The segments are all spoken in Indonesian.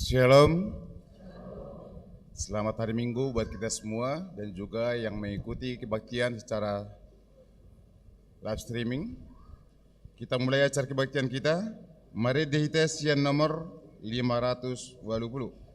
Shalom, selamat hari Minggu buat kita semua dan juga yang mengikuti kebaktian secara live streaming. Kita mulai acara kebaktian kita. Mari dihitas yang nomor 520.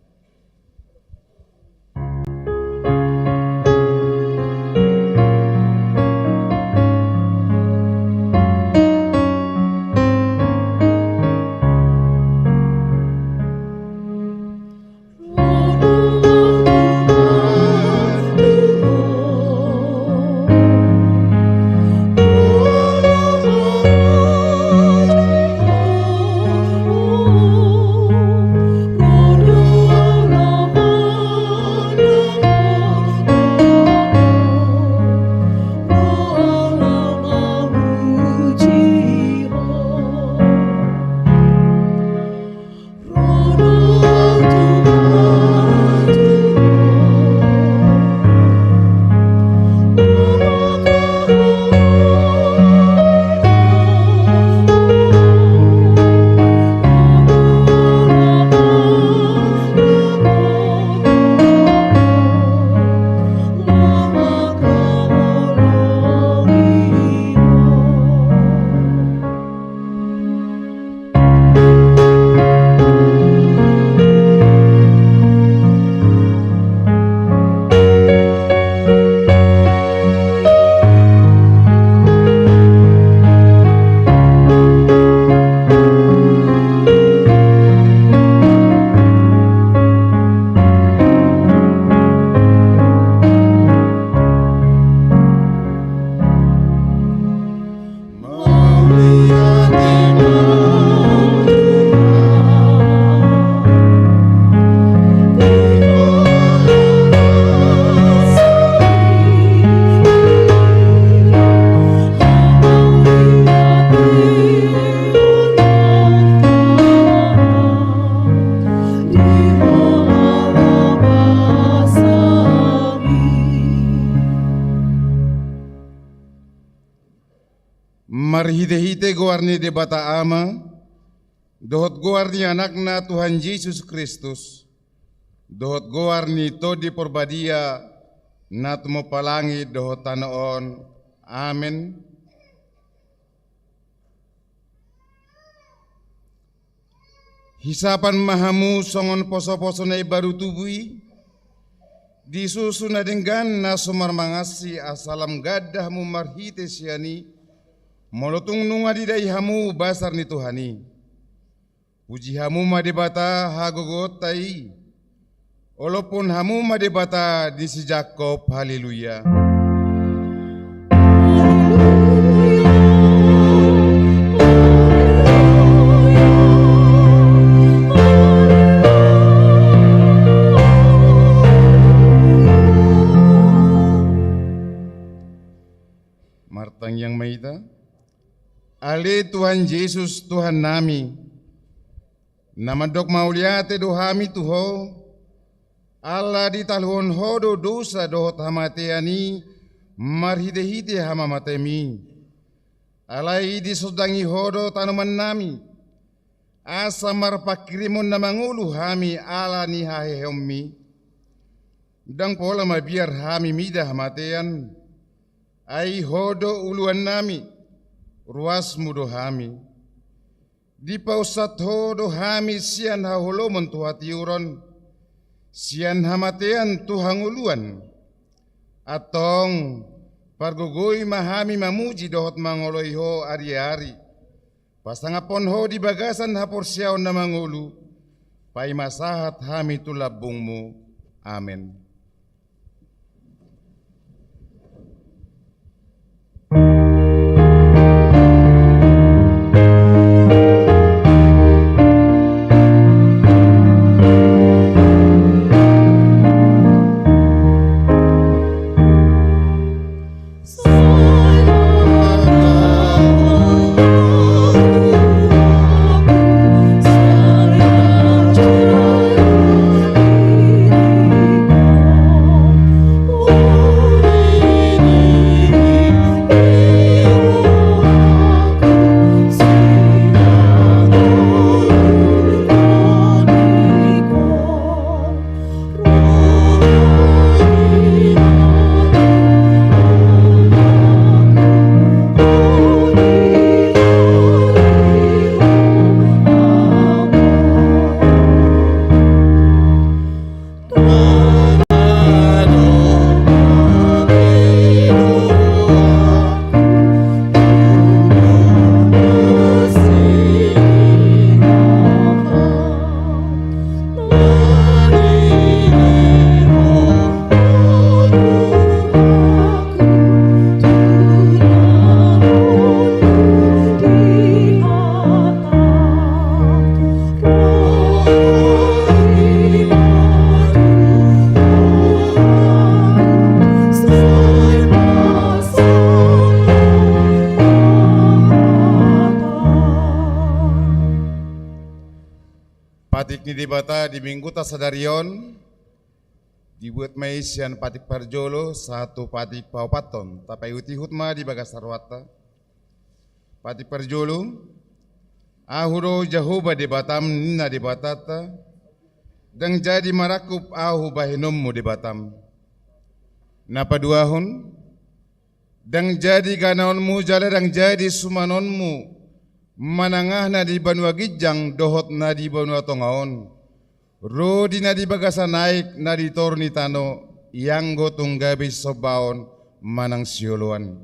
Marhide-hide goarni de bata ama, dohot goarni anakna Tuhan Yesus Kristus, dohot goarni to di porbadia nat mo palangi dohot tanoon. Amen. Hisapan mahamu songon poso-poso na baru tubui, disusun na dengan na sumar mangasi asalam gadahmu marhite siani, molotung nunga di hamu basar ni Tuhani. Puji hamu madebata hagogotai. Walaupun hamu madebata di si Jakob. Haleluya. Martang yang maita. Ale Tuhan Yesus Tuhan nami, nama dok mauliate dohami Tuho, Allah di talhon hodo dosa dohot hamateani, marhide-hide hama matemi, alai di sodangi hodo tanaman nami, asa marpakrimun namangulu hami ala ni hahehomi, dang pola mabiar hami midah hamatean, ai hodo uluan nami, ruas mudo hami di pausat ho do hami sian hahulomon tuhatiuron sian hamatean tuhanguluan atong pargugoi mahami mamuji dohot mangoloi ho ari-ari pasangapon ho di bagasan hapor na mangulu pai masahat hami tulabungmu. Amen. Patik ni dibata di minggu tasadarion dibuat maisian patik parjolo satu patik paupaton tapi uti hutma di bagas sarwata patik parjolo ahuro jahoba di batam nina di batata dan jadi marakup ahu bahinommu di batam napa duahun dan jadi ganaonmu jala dan jadi sumanonmu manangah na di banua gijang dohot na di banua tongaon rodi na di bagasa naik na di torni tano yang gotong gabi sobaon manang sioluan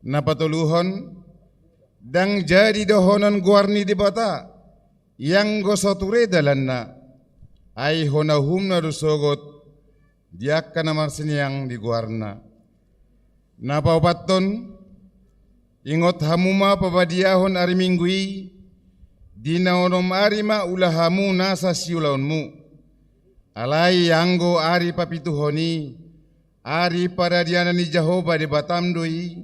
napatuluhon dang jadi dohonon guarni di bata yang gosoture dalan na ay honahum na rusogot diak ka namar sinyang di guarna napaupaton ingot hamuma pabadiahon ari minggui dina onom ari ma ulahamu nasa siulaunmu alai anggo ari papituhoni ari paradiana ni Jehovah di batam doi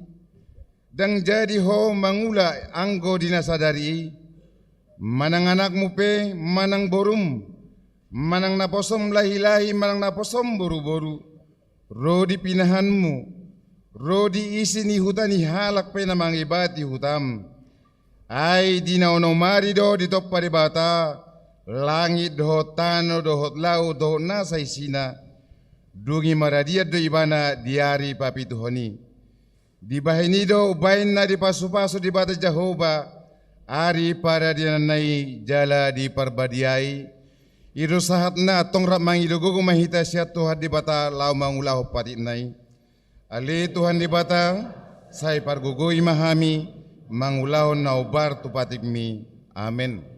dang jadi ho mangula anggo dina sadari manang anakmu pe manang borum manang naposom lahi-lahi manang naposom boru-boru rodi pinahanmu rodi isi ni hutani halak pe namang ibati hutam ay di na onomari do di toppa di bata langit dohot tano dohot lau dohot nasa isina dungi maradia do ibana diari papituhoni di bahini do ubain na di pasu-pasu di bata Jehovah ari para dianai jala di parbadiai iru sahat na tongrap mangidogo mahita siat Tuhan di bata lau mangulah patit nai ali Tuhan di bata sai pargugoi mahami mangulahon na ubar tu patikmi amen.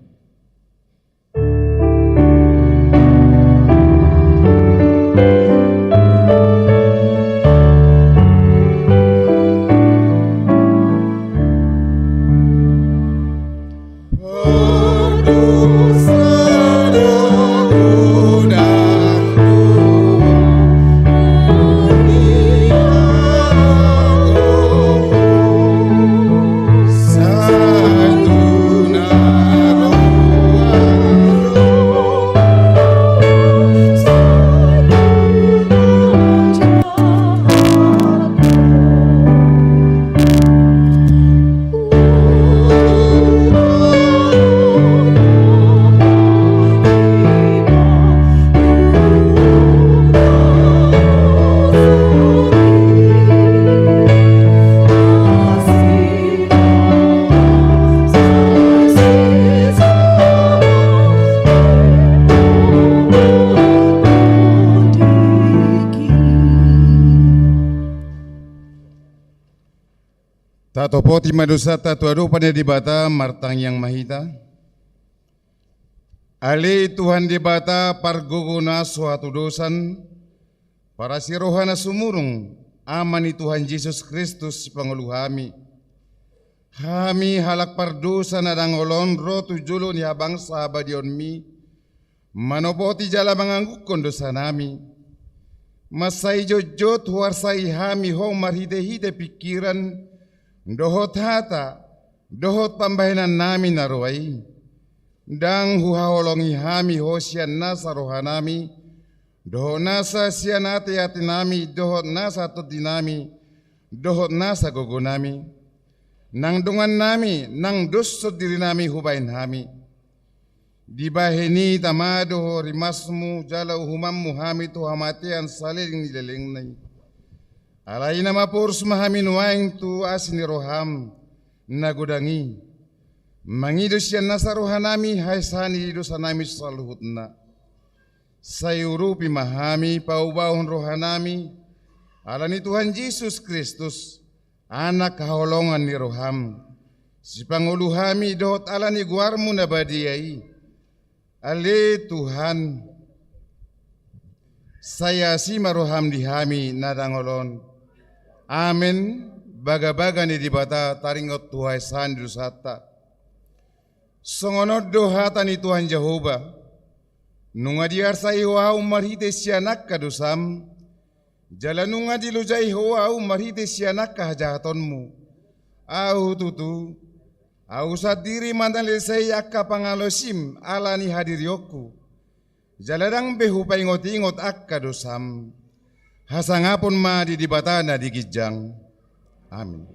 Tatopoti madusata tuadu pada di bata martang yang mahita. Ali Tuhan di bata parguguna suatu dosan para sirohana sumurung amani Tuhan Yesus Kristus panguluhami. Hami halak pardosa na dangolon rotu julun ya bangsa badion mi manopoti jala manganggukon dosa nami. Masai jojot warsai hami ho marhide-hide pikiran dohot hata, dohot pambahinan nami naruai, dang huhaolongi hami hosian nasa rohanami, dohot nasa sian ati nami, dohot nasa toti nami, dohot nasa gogo nami, nang dungan nami, nang dusot diri nami hubain hami. Di bahini tamado rimasmu jalau humammu hami tu hamatian saling nilelengnai. Alai nama purs mahamin waing tu asini roham nagudangi mangidos yan nasa rohanami haisani dosanami saluhutna sayurupi mahami paubahon rohanami alani Tuhan Yesus Kristus anak kaholongan ni roham si panguluhami dohot alani guarmu nabadiai ale Tuhan saya si maroham dihami nadangolon. Amin. Baga-baga ni di bata taringot Tuhan sandu sata. Songonod dohata ni Tuhan Jehovah. Nunga diarsa iwa marhite sianak kadusam. Jalanunga dilujai hoa marhite sianak kahajahatonmu. Au tutu. Au sadiri mandale saya akka pangalosim alani hadirioku. Jaladang behu paingot-ingot akka dosam. Hasangapun ma di dibatana di gijang. Amin.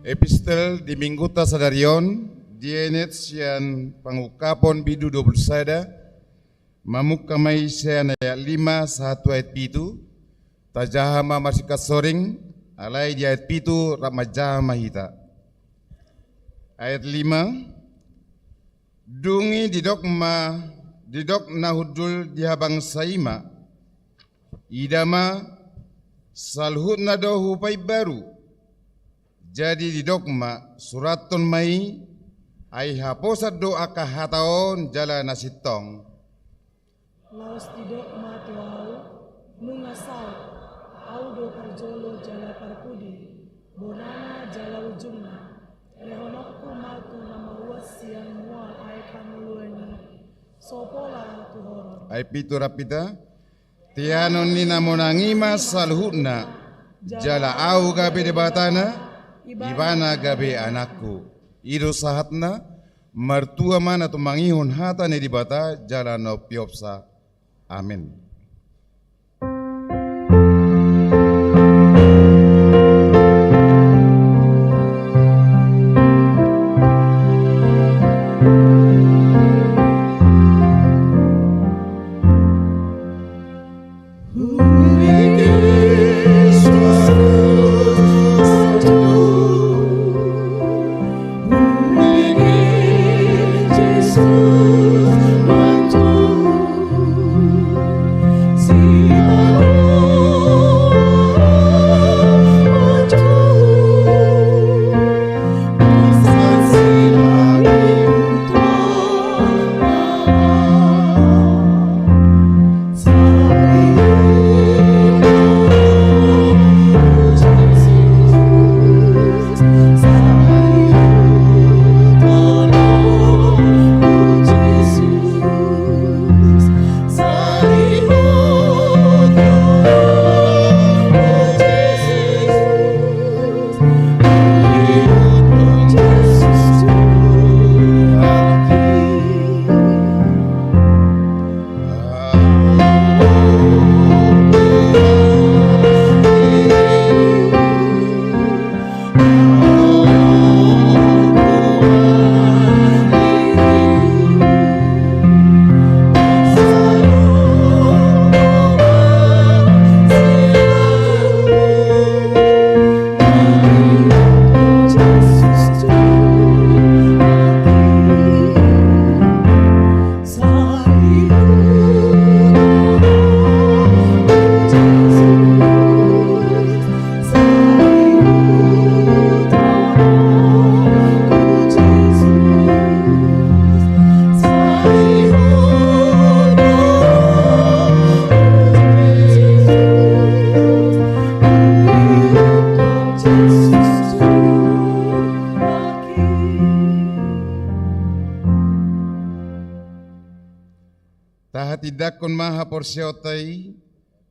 Epistel di Minggu Tasadarion dienet sian pangukapon bidu 20 sada mamuk kamai sian ayat 5 1 ayat 7 tajahama marsikat soring alai di ayat 7 ramajama hita ayat 5 dungi didok nahudul dihabang saima idama salhut nadohu pai baru. Jadi di dogma suratun mai ai haposat doa kahataon jala nasitong. Laos di dogma tuau nungasau audo parjolo jala parpudi bonana jala ujungna rehonokku matu nama wasian mual ai kamulueni sopola tuhoron. Ai pitu rapita tianon ni namonangima salhutna jala au gabe debatana ibana gabe anakku ido sahatna mertua mana tu mangihun hata ne dibata jalan no piopsa amin. Tahatidak kun maha porsiautai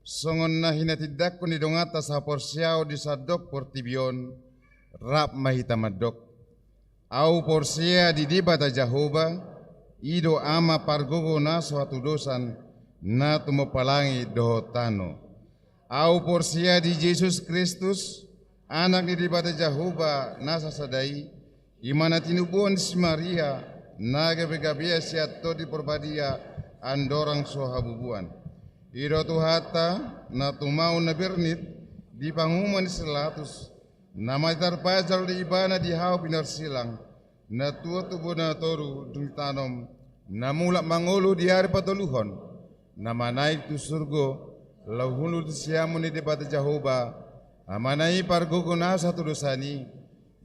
songon na hinatidak kun idongata sa porsiau di sadok portibion rap mahita madok au porsia di dibata Jehovah ido ama pargogo na suatu dosan na tumapalangi dohotano. Au porsia di Yesus Kristus, anak ni dibata Jehovah nasa sadai, imana tinubuan si Maria, na gabi-gabi siat to di perbadia andorang sohabubuan. Ido tuhata na tumau na bernit di pangumuman selatus, na maitarpajal di ibana di hau pinar silang, na tua tubuh na toru dung tanom, na mulak mangulu di hari patoluhon, na manaik tu surgo, lauhulu tu siamu ni debata Jehovah, amanai pargogo na satu dosani,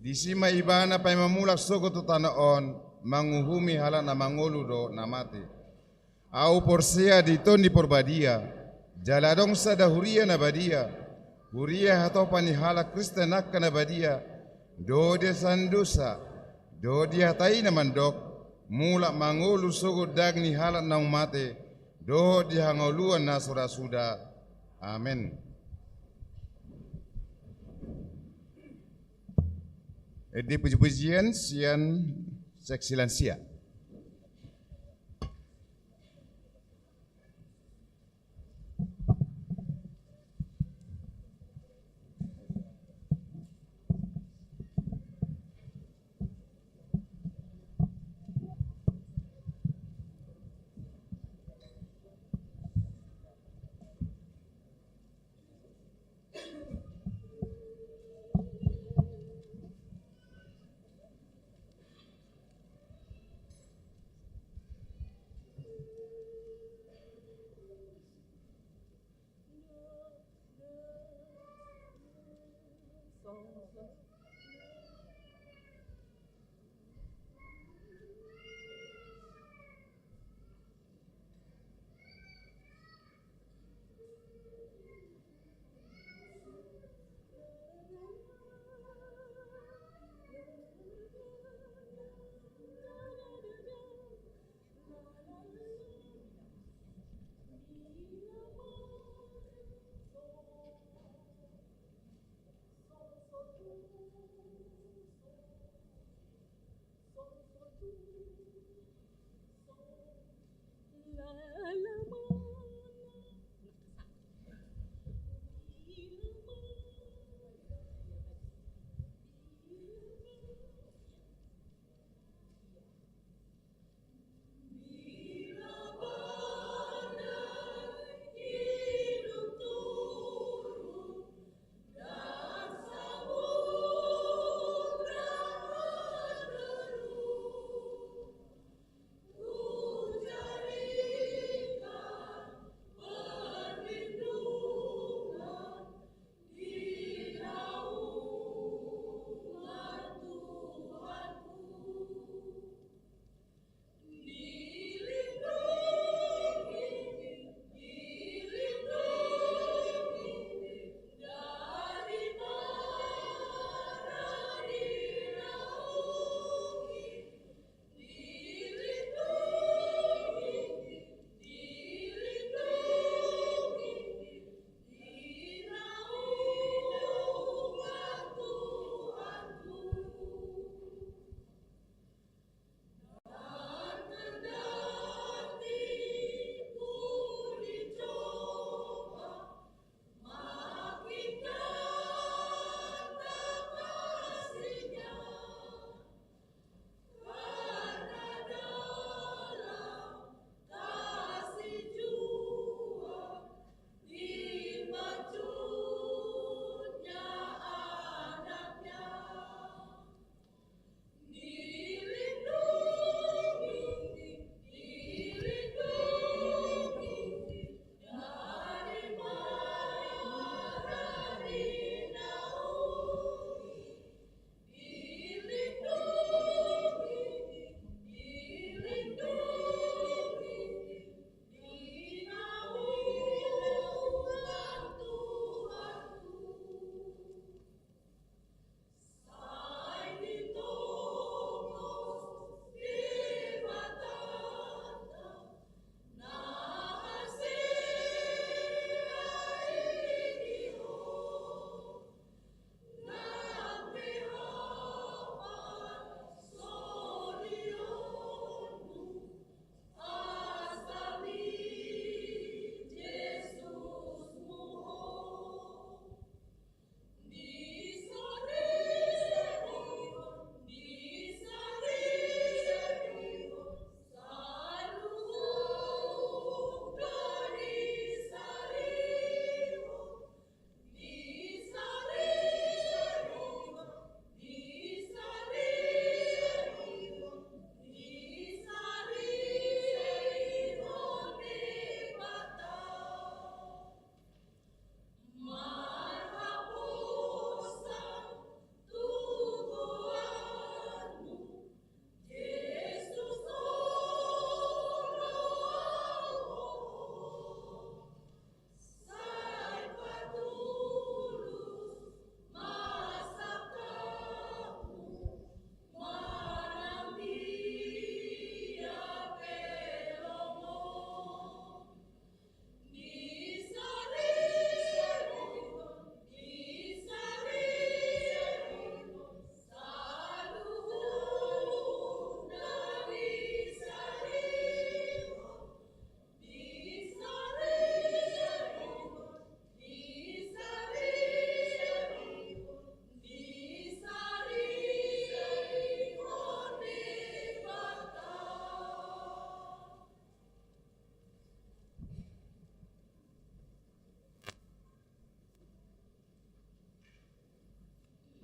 di sima ibana pai mamulak soko tu tanaon, manguhumi halak na mangulu do na mati. Au porsia di ton di porbadia, jaladong sada huria na badia, huria hatau pani halak Kristen nakka na badia, do dia sandusa, do dia tai na mandok, mulak mangulu soko dagni halak na mate, do dia hangoluan na surasuda. Amin. Di puji-pujian sian seksi lansia.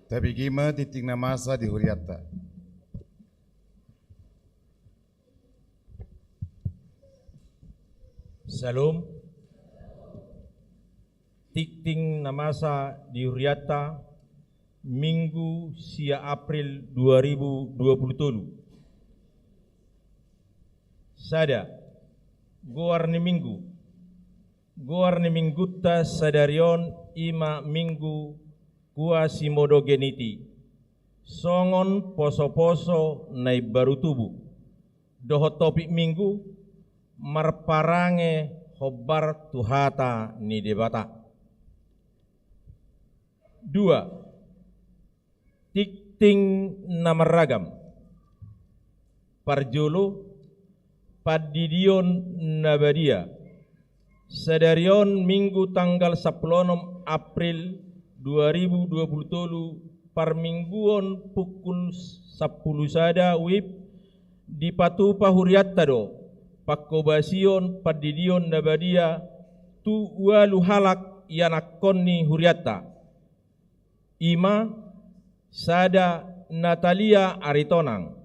Tapi gima titik namasa di huriata. Salam. Tikting namasa di huriata Minggu sia April 2020. Sada Goarni Minggutta sadarion ima minggu kuasi modo geniti songon poso-poso nai baru tubuh doho topik minggu marparange hobar tuhata ni debata. 2. Tikting namaragam parjolo padidion nabadia sadarion minggu tanggal 16 April 2020 parmingguon pukul 10 sada wib di patupa huriatta do pakkobasion padidion nabadia tu walu halak yanakonni huriatta. 5. Sada Natalia Aritonang.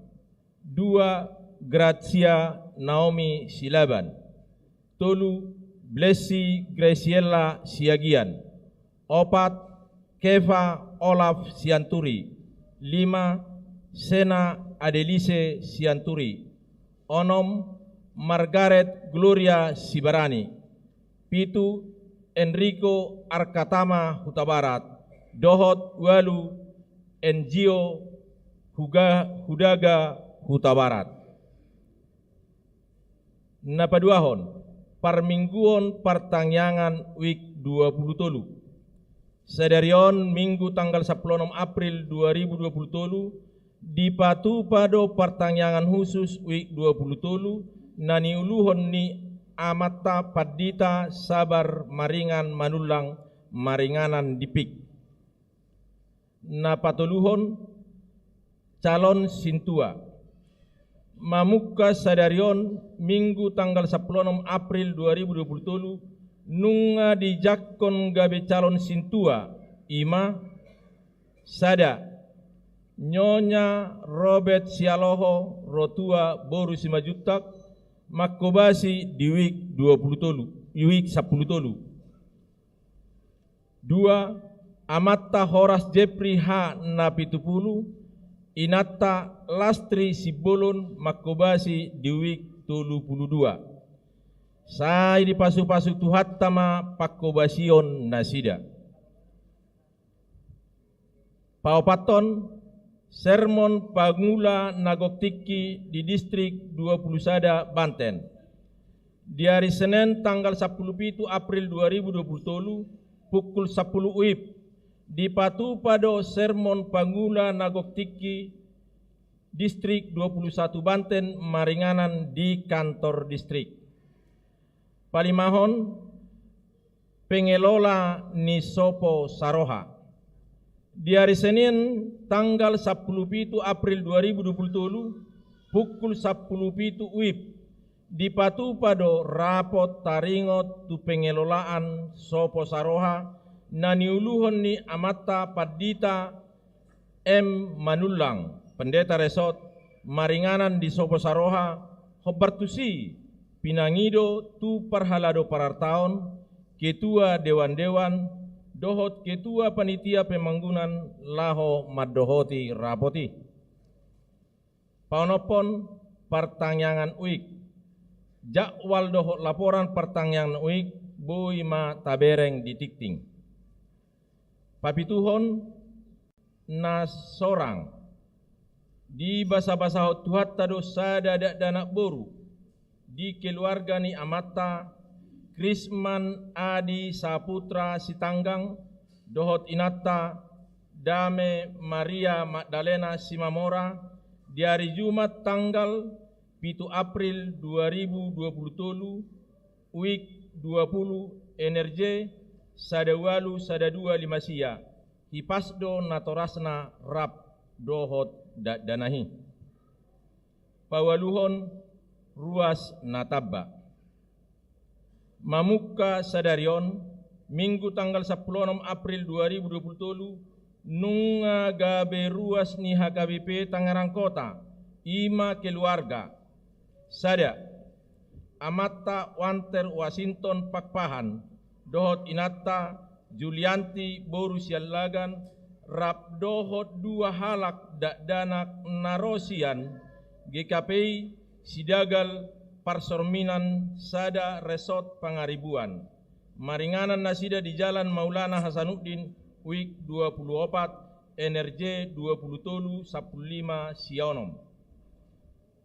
2. Grazia Naomi Silaban. 3. Blessy Graciela Siagian. 4. Keva Olaf Sianturi. 5. Sena Adelise Sianturi. 6. Margaret Gloria Sibarani. 7. Enrico Arkatama Hutabarat. Dohot walu NGO Hudaga Hutabarat. Napaduahon parmingguon partangyangan week 20 sadarion minggu tanggal 16 April 2020 di patu pado partangyangan khusus week 20 nani uluhon ni amata padita sabar maringan manulang maringanan dipik. Napatuluhon calon sintua mamuka sadarion minggu tanggal 16 April 2020 nunga dijakon gabe calon sintua 5. Sada Nyonya Robert Sialoho rotua boru 5 juta makobasi di week 20 week 10 tolu. 2. Amatta Horas Jepri H. Napitupulu Inata Lastri Sibolon makobasi di week 32. Sai di pasu-pasu tuhattama pakobasion nasida. Paupaton sermon pangula nagoktiki di distrik 20 Sada Banten. Di hari Senin tanggal 17 April 2020 pukul 10 WIB di patu pado sermon pangula nagoktiki distrik 21 Banten maringanan di kantor distrik. Palimahon pengelola ni Sopo Saroha. Di hari Senin tanggal 17 April 2020 pukul 10 WIB di patu pado rapot taringot tu pengelolaan Sopo Saroha naniuluhon ni Amata Padita M. Manulang, pendeta resort maringanan di Sopo Saroha, hobartusi pinangido tu parhalado parartaon, ketua dewan-dewan, dohot ketua panitia pemanggunan laho madohoti rapoti. Paunopon pertanyaan uik, jakwal dohot laporan pertanyaan uik, boi ma tabereng di tikting. Papituhon na sorang di basa-basa tuhat tado sada danak boru di keluarga ni Amata Krisman Adi Saputra Sitanggang dohot Inata Dame Maria Magdalena Simamora di hari Jumat tanggal 7 April 2020 week 20 NRJ Sadawalu Sadadua Limasia Hipasdo Natorasna Rap Dohot Danahi Pawaluhon Ruas Natabba Mamuka Sadarion Minggu tanggal 16 April 2020 nunga gabe ruas ni HKBP Tangerang Kota, ima keluarga, sada, Amata Wanter Washington Pakpahan, dohot inata Julianti Boru Sialagan, rap dohot dua halak danak narosian, GKPI Sidagal Parsorminan Sada Resort Pangaribuan, maringanan nasida di Jalan Maulana Hasanuddin, Wik 24, NRJ 20 15 Sionom.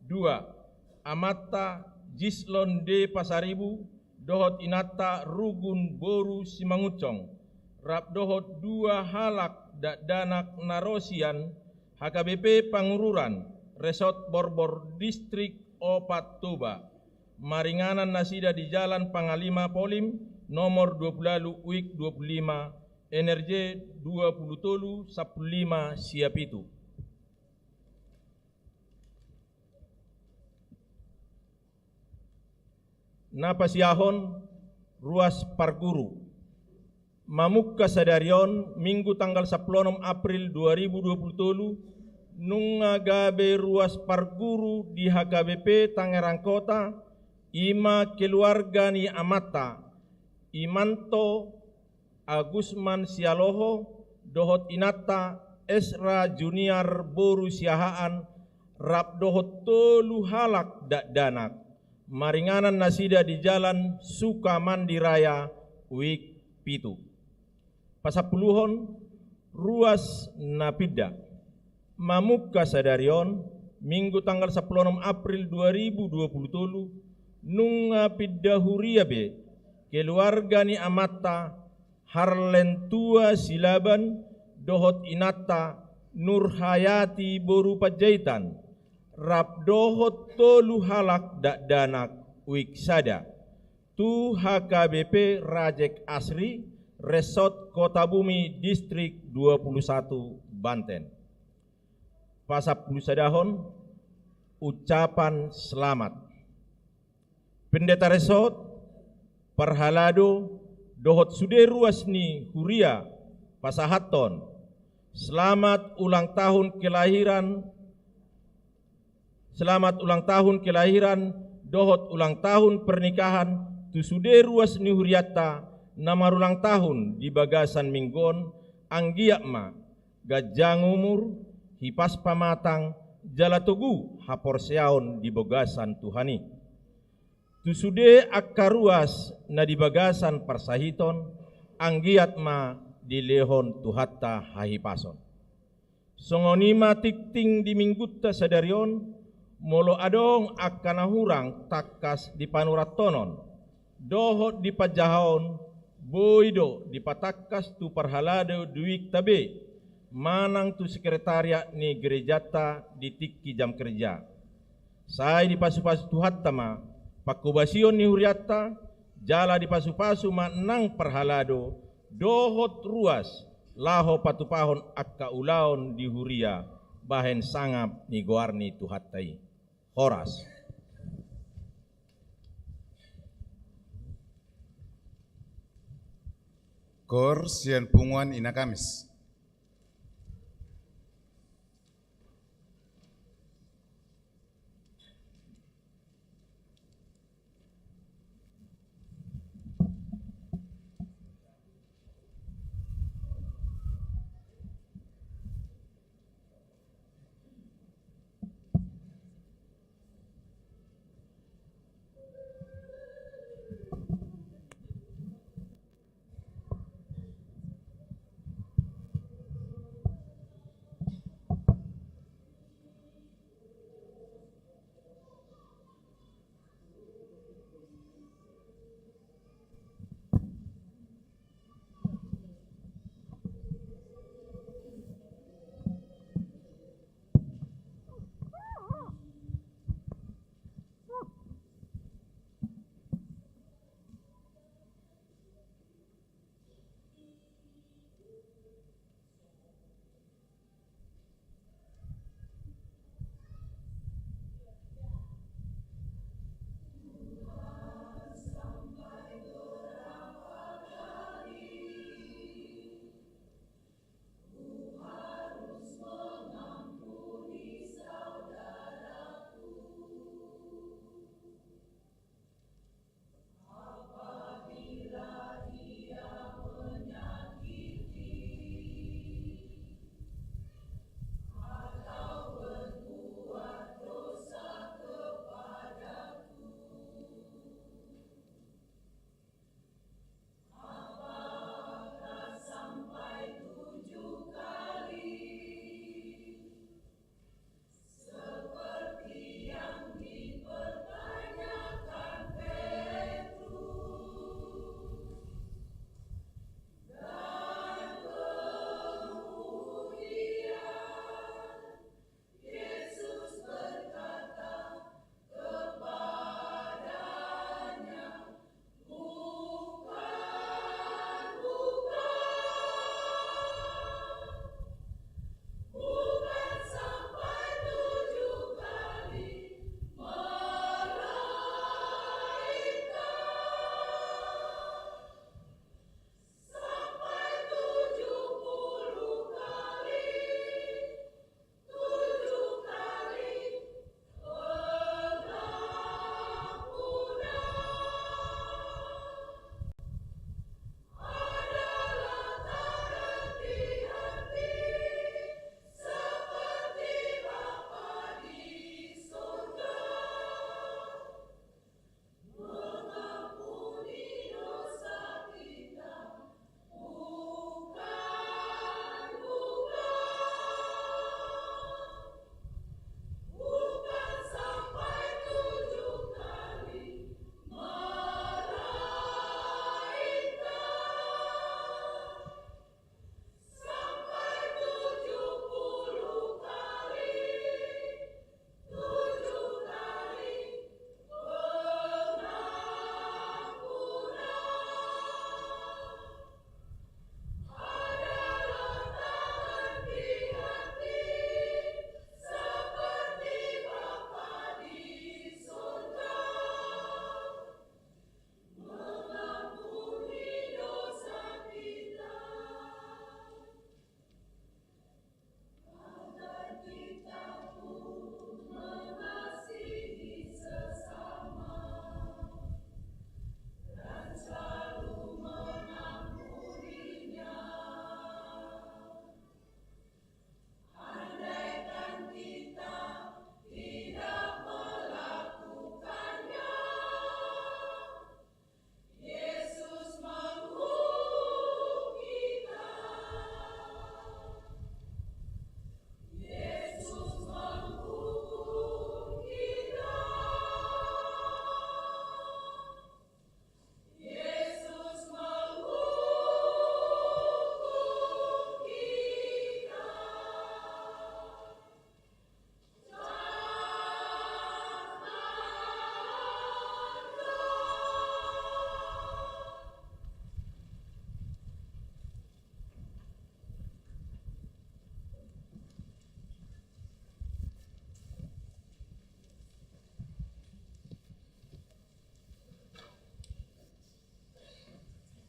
2. Amata Jislon D Pasaribu, dohot inata Rugun Boru Simangucong, rap dohot dua halak danak narosian, HKBP Pangururan, Resort Borbor Distrik Opat Toba, maringanan nasida di Jalan Pangalima Polim, nomor 20 Wik 25, NRJ 20 15 Siapitu. Napasiahon ruas Parguru, Mamukka Sadarion, Minggu tanggal 10 April 2020, nunga gabe ruas Parguru di HKBP Tangerang Kota, ima keluarga ni Amata, Imanto Agusman Sialoho, dohot inata Esra Junior Boru Siahaan, rap dohot tolu halak danak, maringanan nasida di Jalan Sukamandiraya, Wik Pitu. Pasapuluhon ruas Napida, Mamukka Sadarion, Minggu tanggal 10 April 2020, nunga pidda huriabe, keluarga ni Amata, Harlentua Silaban, dohot inata Nurhayati Boru Pajaitan, rap dohot tolu halak danak, Wik Sada, tu HKBP Rajek Asri, Resort Kota Bumi Distrik 21 Banten. Pasapulu sadahon, ucapan selamat. Pendeta Resort Parhalado dohot sude ruas ni Huria Pasahaton, selamat ulang tahun kelahiran, dohot ulang tahun pernikahan tu sude ruas ni Huriata, nama ulang tahun di Bagasan Minggon, anggiakma gajang umur, hipas pamatang, jalatugu haporseaon di Bagasan Tuhani. Tusude akaruas na di Bagasan Parsahiton, anggiatma di lehon tuhatta hahipason. Songonima tikting di Minggutta Sadarion, molo adong akanahurang takas di Panuratonon, dohot di Pajahon, boido di Patakas tu Parhalado duik tabe, manang tu sekretariat ni gerejata di tikki jam kerja. Saya di pasu-pasu tuhattama, pakubasion ni huriata, jala di pasu-pasu manang Parhalado, dohot ruas, laho patupahon akka ulaon di huria, bahen sangap ni goarni tuhattai. Horas. Kor sian punguan ina Kamis.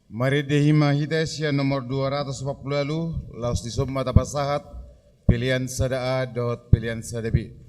Mari dehima hitesia nomor 240 laus di summa tapasahat pilihan sadaa dot pilihan sadabi.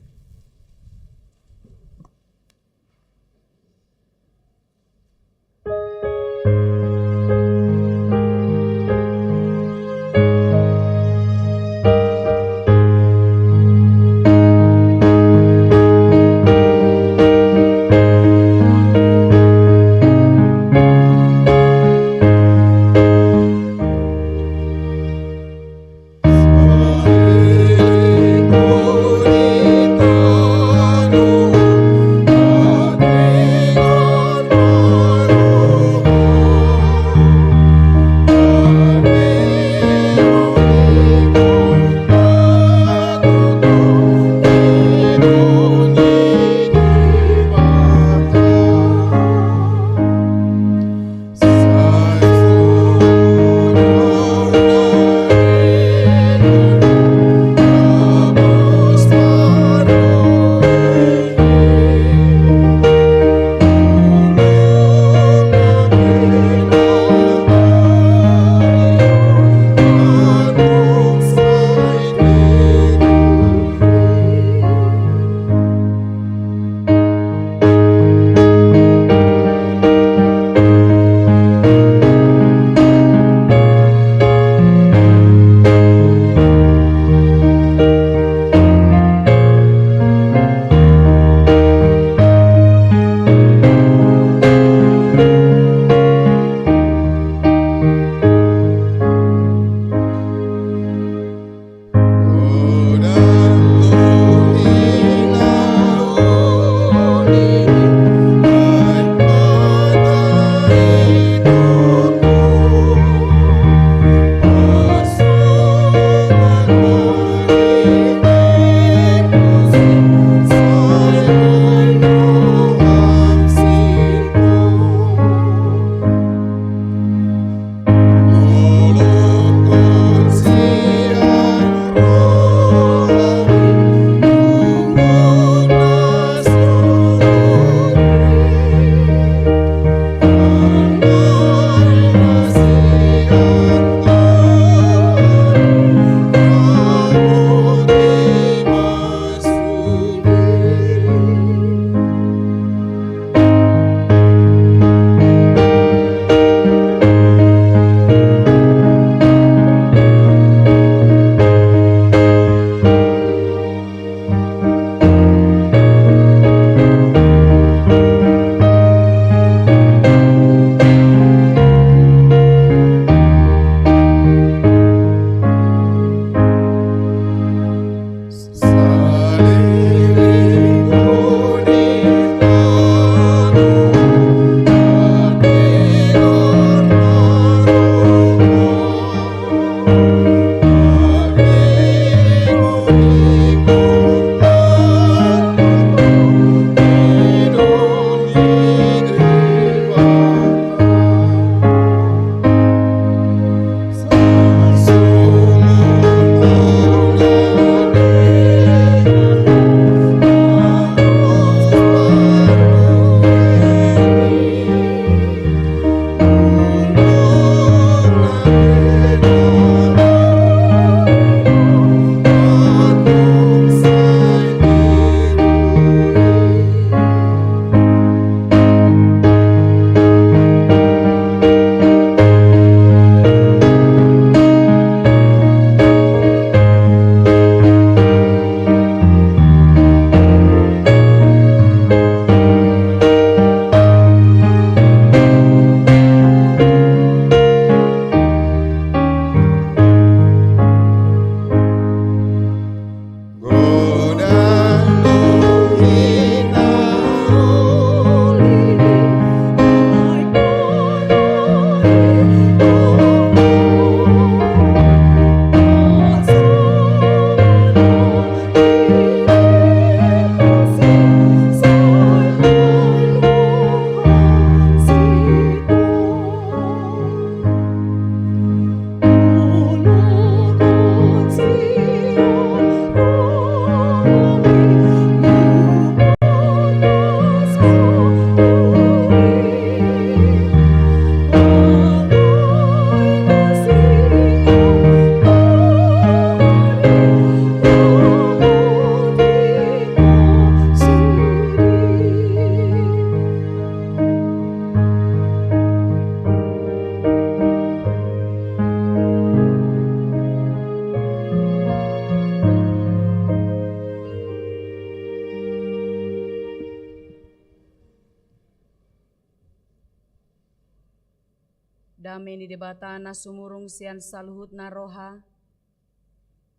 Dame ni debata na sumurong siyan saluhut na roha.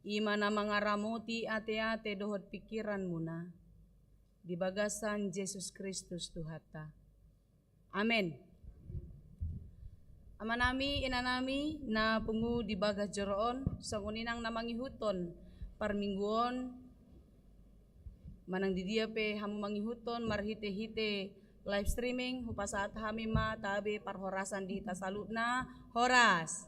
Ima na mga ramuti ate-ate dohot pikiran mo na. Di bagasan Jesus Kristus Tuhata. Amen. Ama nami, ina nami, na pungu di bagas joroon, sa kuninang namangihuton, parmingguon, manang didiya pe hamu mangihuton, marhite-hite, live streaming, hupasaat hami ma, tabi parhorasan di tasalut na, horas.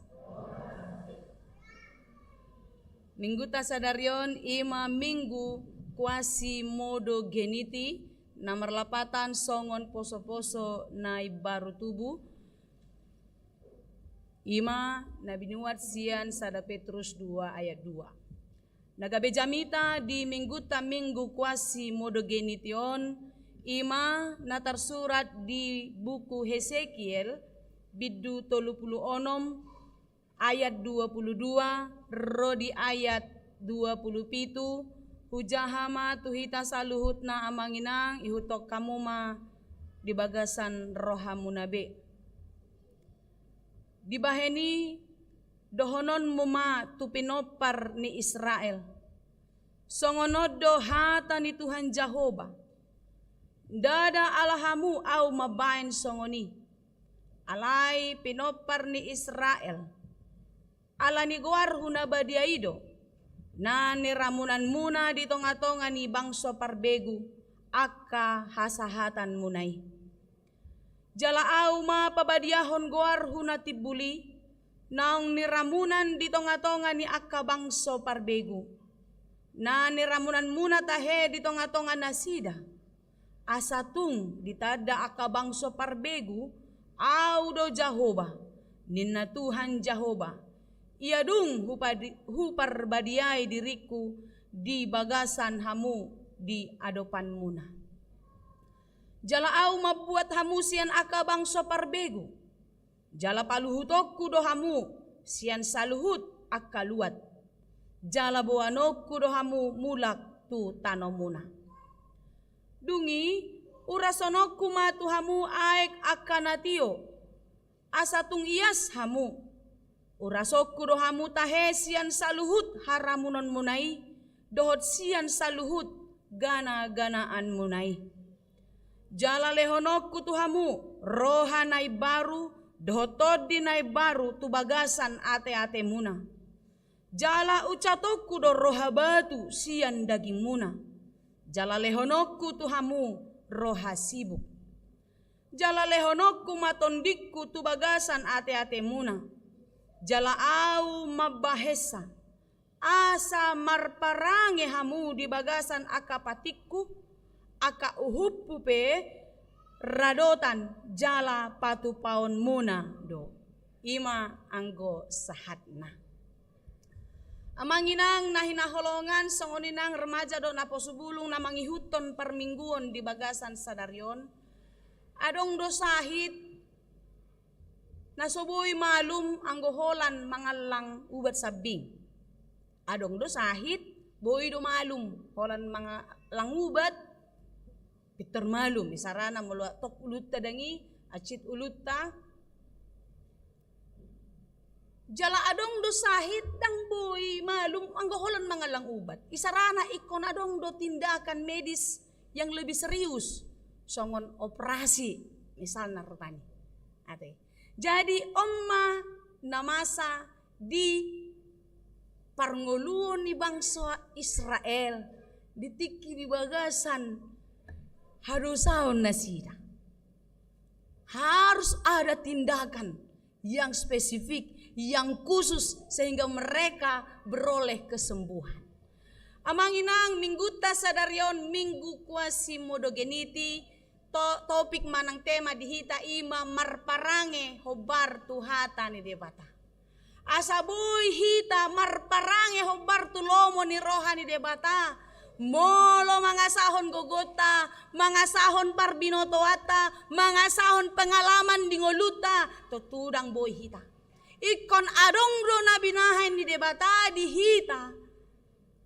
Minggu tasadaryon, ima minggu, kuasi modo geniti, na marlapatan songon poso-poso na baru tubuh, ima na binuat sian sada Petrus 2 ayat 2. Nagabejamita di minggu ta minggu kuasi modo genition, ima na tersurat di buku Hesekiel bidu 36 ayat 22 rodi ayat 27 hujahama tuhita saluhut na amanginang ihutok kamuma di bagasan rohamunabe. Di baheni dohonon muma tupinopar ni Israel. Songonod dohata ni Tuhan Jehovah. Dada alahamu au mabain songoni. Alai pinopar ni Israel. Ala ni goar hunabadiaido. Na niramunan muna di tonga-tonga ni bangso parbegu. Aka hasahatan munay. Jala au ma pabadiahon goar hunatibuli. Naong niramunan di tonga-tonga ni akka bangso parbegu. Na niramunan muna tahe di tonga-tonga nasida. Asatung ditada akka bangso parbegu au do Jehovah ninna Tuhan Jehovah iadung huparbadiai diriku di bagasan hamu di adopan muna. Jala au mabuat hamu sian akka bangso parbegu. Jala paluhutokku do hamu sian saluhut akka luat. Jala boanokku do hamu mulak tu tanomuna. Dungi urasonokku matu hamu aek akanatio asatung ias hamu urasokku do hamu tahe sian saluhut haramunon munai dohot sian saluhut gana-ganaan munai. Jala lehonokku tu hamu rohanai baru dohotod dinai baru tu bagasan ate-ate muna. Jala ucatokku do roha batu sian daging muna. Jala lehonokku tuhamu roha sibuk. Jala lehonokku matondikku tu bagasan ate-ate muna. Jala au mabahesa. Asa marparange hamu di bagasan akapatikku. Aka uhuppu pe radotan jala patupaon muna do. Ima anggo sahatna. Amanginang nahinaholongan songoninang remaja do naposubulung na mangihuton permingguon di bagasan sadaryon. Adong do sahit nasoboy malum anggoholan mangalang ubat sabing. Adong do sahit boy do malum holan mga langubat Peter malum isarana mulwa tok ulutta dangi acit ulutta. Jala adong do sahit dang boy malum anggoholan mga langubat. Isarana ikon adong do tindakan medis yang lebih serius. Songon operasi misal narutani. Ate. Jadi omma namasa di parngoluon ni bangsa Israel ditiki di bagasan harusaon nasida. Harus ada tindakan yang spesifik, yang khusus sehingga mereka beroleh kesembuhan. Amanginang minggu tasadaryon minggu kuasi modogeniti topik manang tema dihita ima marparange hobar tuhata ni debata. Asaboy hita marparange hobar tulomo ni roha ni debata. Molo mangasahon gogota, mangasahon parbinotoata, mangasahon pengalaman di ngoluta, tutudang boy hita. Ikon adong do nabinahin di debata di hita.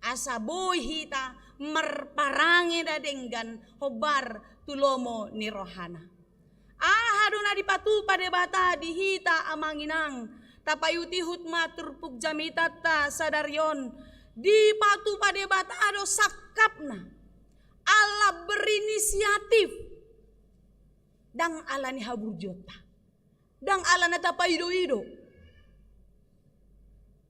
Asa boy hita merparange dadenggan hobar tulomo ni rohana. Ahaduna di patu patu pada bata dihita amanginang. Tapayuti hutma turpuk jamitata sadarion. Di patu pada bata ado sakapna. Allah berinisiatif. Dang Allah ni haburjota. Dang Allah na tapaido-ido.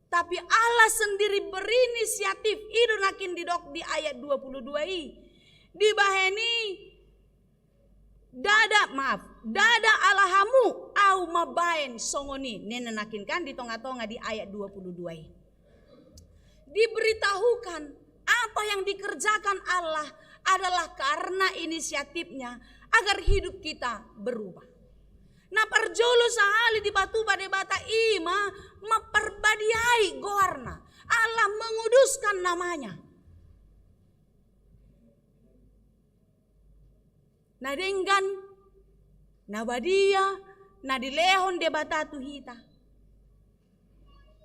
Tapi Allah sendiri berinisiatif. Ido nakin didok di ayat 22 i. Di baheni dada Allahamu au mabaen songoni. Nena nakin kan di tonga-tonga di ayat 22 i. Diberitahukan apa yang dikerjakan Allah adalah karena inisiatifnya agar hidup kita berubah. Nah perjolo sahali di batu pada bata ima memperbadiai goarna. Allah menguduskan namanya. Nadenggan, nabadia, nadilehon de batatu hita.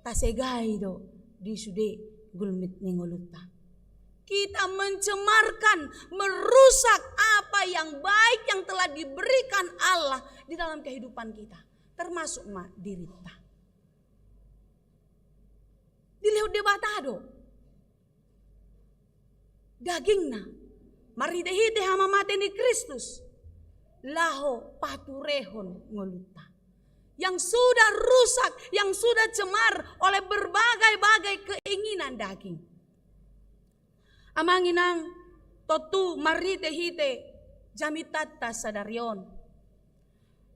Tasegai do di sude gulmit ningoluta. Kita mencemarkan, merusak apa yang baik yang telah diberikan Allah di dalam kehidupan kita. Termasuk dirita. Dilihat debatado. Dagingna. Mari dehite hama mate ni Kristus. Laho paturehon ngoluta. Yang sudah rusak, yang sudah cemar oleh berbagai-bagai keinginan daging. Amanginang totu marite hite jamitata sadarion.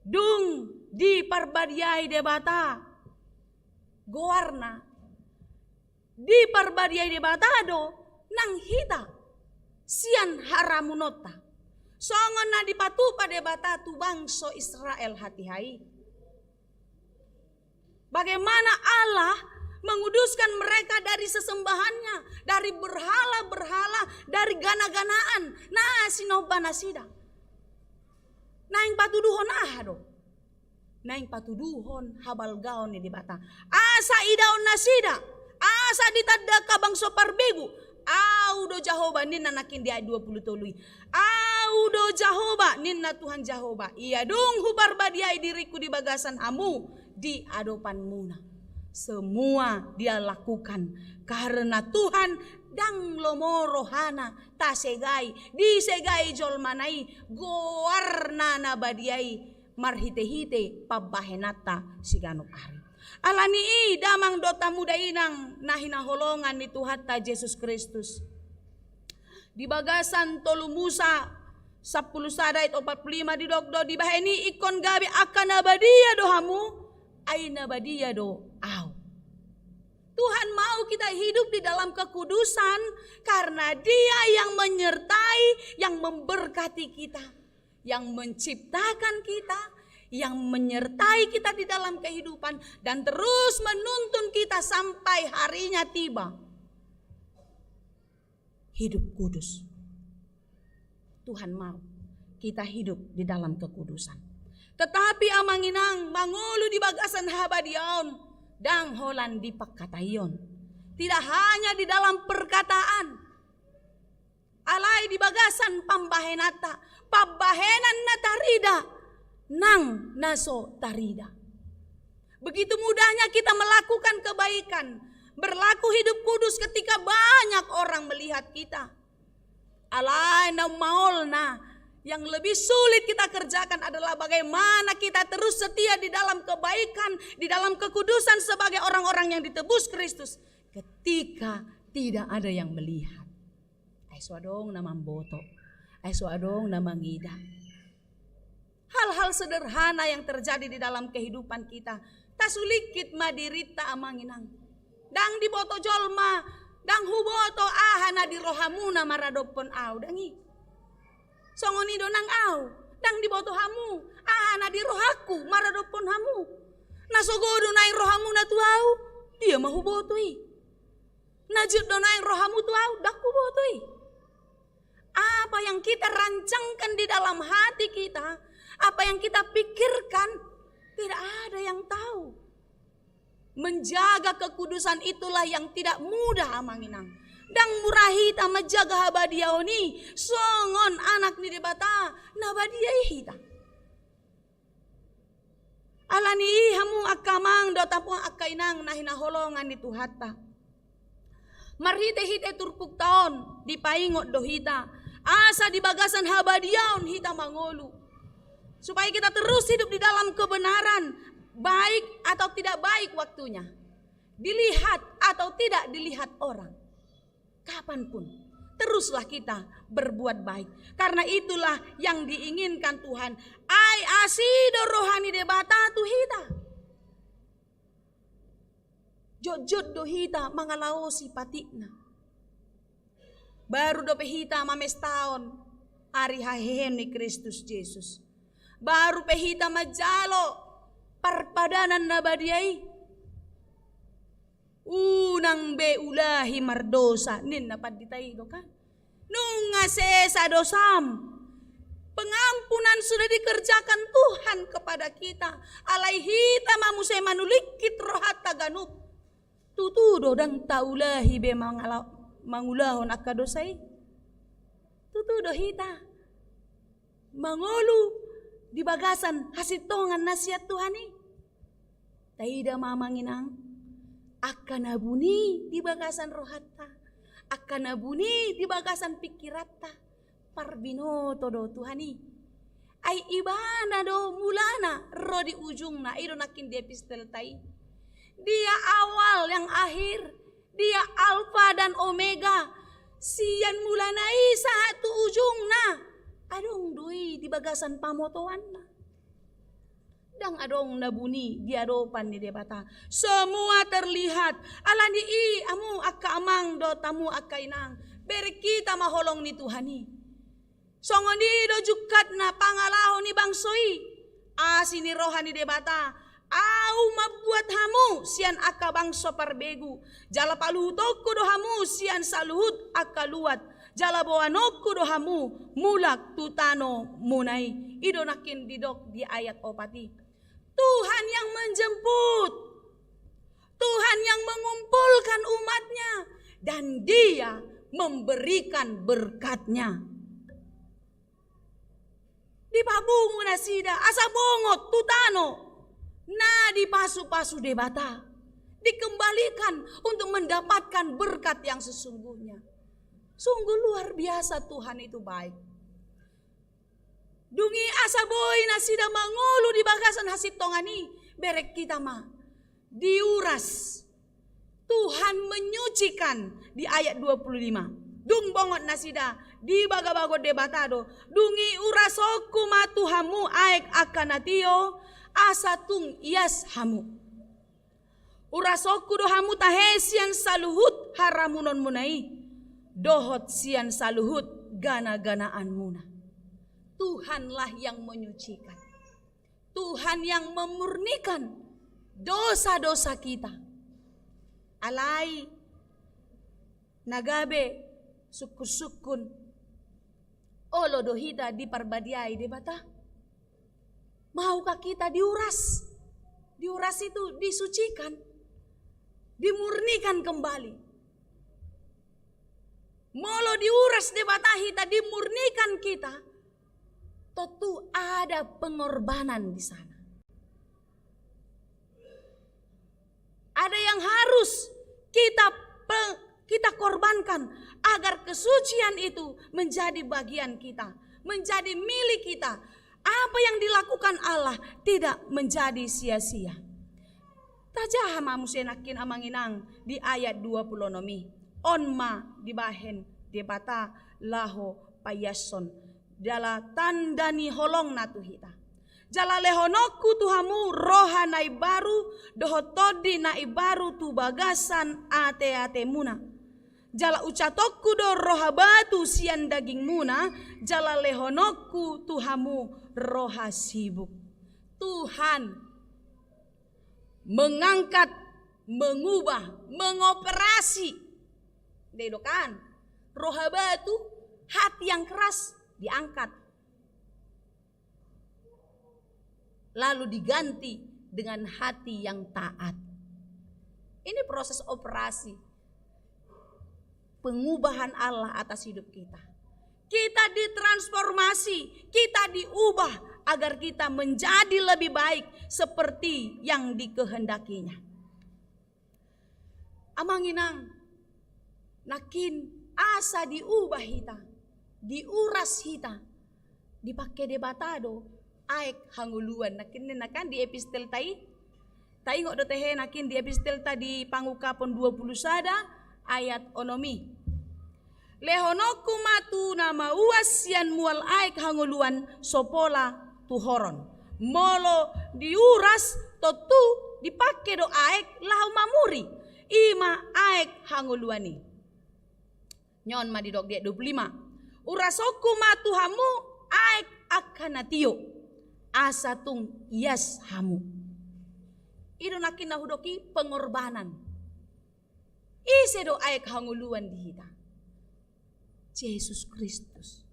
Dung di parbadiai debata goarna. Di parbadiai debatado nang hita sian haramunota. Songon na dipatu pada bata tu bangso Israel hati-hai. Bagaimana Allah menguduskan mereka dari sesembahannya, dari berhala-berhala, dari gana-ganaan. Nah, sinoba nasida. Naing patuduhon ahado. Naing patuduhon habal gaon ni di bata. Asa idaon nasida. Asa ditadda kabang sopar begu. Audo Jahoba ninna nakin di ayat 20 tului. Audo Jahoba ninna Tuhan Jahoba. Iya dong hubar badiai diriku di bagasan hamu di adopan muna. Semua dia lakukan karena Tuhan dang lomo rohana tasegai disegai jolmanai goarna nabadiai marhite-hite pabahenata sigano ari. Alani damang dota muda inang nahina holongan ni Tuhan ta Yesus Kristus. Di bagasan tolu Musa 10 sadait 45 di dogdo di baheni ikon gabe akan abadia dohamu aina badia do au. Tuhan mau kita hidup di dalam kekudusan karena Dia yang menyertai, yang memberkati kita, yang menciptakan kita, yang menyertai kita di dalam kehidupan dan terus menuntun kita sampai harinya tiba. Hidup kudus. Tuhan mau kita hidup di dalam kekudusan. Tetapi amanginang mangulu di bagasan habadion dang holan di pakatayon. Tidak hanya di dalam perkataan. Alai di bagasan pambahenata. Pambahenan na tarida. Nang naso tarida. Begitu mudahnya kita melakukan kebaikan. Berlaku hidup kudus ketika banyak orang melihat kita. Alai na maolna. Yang lebih sulit kita kerjakan adalah bagaimana kita terus setia di dalam kebaikan, di dalam kekudusan sebagai orang-orang yang ditebus Kristus. Ketika tidak ada yang melihat. Aiswadong na mamboto. Aiswadong na mangida. Hal-hal sederhana yang terjadi di dalam kehidupan kita. Tasulikit madirita amanginang. Dang diboto jolma. Dang huboto ahana di rohamuna maradopon au. Dangi. Songoni donang au, dang diboto hamu, na di rohaku, maradopon hamu. Nasogodo naing rohamu na tuau, dia mahu botoi. Najud do naing rohamu tuau, daku botoi. Apa yang kita rancangkan di dalam hati kita, apa yang kita pikirkan, tidak ada yang tahu. Menjaga kekudusan itulah yang tidak mudah amanginang. Dang murahita majaga habadiaoni songon anak ni debata nabadiai hita. alani hamu akamang do tapung akainang nahina holongan itu hatta. Marhite hite turpuk taon di paingot do hita. Asa di bagasan habadiaon hita mangolu. Supaya kita terus hidup di dalam kebenaran, baik atau tidak baik waktunya. Dilihat atau tidak dilihat orang. Kapanpun, teruslah kita berbuat baik. Karena itulah yang diinginkan Tuhan. Ai asido rohani debata tu hita. Jod do hita mangalao si patikna. Baru do hita mames taon ari hahehem ni Kristus Yesus. Baru pehita majalo parpadanan nabadiai. Unang be ulahi mardosa nin napat ditai do kan. Nung ngasesa dosam. Pengampunan sudah dikerjakan Tuhan kepada kita. Alai hita mamusai manulikit rohata ganup. Tutu do dang taulahi be mangulahon akadosai. Tutu do hita. Mangolu di bagasan hasitongan nasihat Tuhan ni. Taida mamanginang. Akan abuni di bagasan rohata. Akan abuni di bagasan pikirata. Parbinoto do Tuhani. Ay ibana do mulana. Ro di ujungna. Iro nakin di epistel tai. Dia awal yang akhir. Dia alfa dan omega. Sian mulana isa tu ujungna. Adong doi di bagasan pamotoan na. Dang adong nabuni di adopan di debata. Semua terlihat. Alani amu akka amang do tamu akka inang. Beri kita maholong ni Tuhani. Songoni do jukat na pangalahon ni bangsoi. Asini rohani debata. Au mabuat hamu sian akka bangso parbegu. Jala paluhutokku do hamu sian saluhut akka luat. Jala bawanokku do hamu mulak tutano munai. Ido nakin didok di ayat opati. Tuhan yang menjemput. Tuhan yang mengumpulkan umatnya. Dan dia memberikan berkatnya. Di pabungu nasida. Asa bongot tutano. Na di pasu-pasu debata. Dikembalikan untuk mendapatkan berkat yang sesungguhnya. Sungguh luar biasa Tuhan itu baik. Dungi asa boy na sida mangulu di bagasan hasit tongani. Berek kita mah. Diuras. Tuhan menyucikan di ayat 25. Dung bongot nasida. Di baga-bago debatado. Dungi urasoku ma Tuhamu aek akanatio. Asa tung ias hamu. Urasoku dohamu tahesian saluhut haramunon munai. Dohot sian saluhut gana-ganaan muna. Tuhanlah yang menyucikan. Tuhan yang memurnikan dosa-dosa kita. Alai, nagabe, sukun-sukun, olo dohita diparbadiai debata. Maukah kita diuras? Diuras itu disucikan. Dimurnikan kembali. Molo diuras debata hita dimurnikan kita. Tentu ada pengorbanan di sana. Ada yang harus kita korbankan agar kesucian itu menjadi bagian kita, menjadi milik kita. Apa yang dilakukan Allah tidak menjadi sia-sia. Tajah mamusenakin amanginang di ayat 20 nomi. Onma dibahen debata laho payason. Jala tandani holong natu hita. Jala lehonoku tuhamu roha nai baru dohotodi nai baru tu bagasan ate-ate muna. Jala ucatokku do roha batu sian daging muna. Jala lehonoku tuhamu roha sibuk. Tuhan mengangkat, mengubah, mengoperasi. Dedokan roha batu, hati yang keras diangkat. Lalu diganti dengan hati yang taat. Ini proses operasi pengubahan Allah atas hidup kita. Kita ditransformasi, kita diubah agar kita menjadi lebih baik seperti yang dikehendakinya. Amanginang, nakin asa diubah hita, diuras hita, dipakai debatado, aek hanguluan. Nakin nakan di epistel tai ngok dotehe nakin di epistel tadi pangukapon 20 sada ayat onomi. Lehonoku matu nama uasian mual aek hanguluan sopola tuhoron. Molo diuras totu dipakai do aek lau mamuri. Ima aek hanguluani. Nyon madidok dia 25. Urasoku matu hamu aek akanatio. Asatung yas hamu. Ido nakin nahudoki pengorbanan. Ise do aek hanguluan di hita. Yesus Kristus.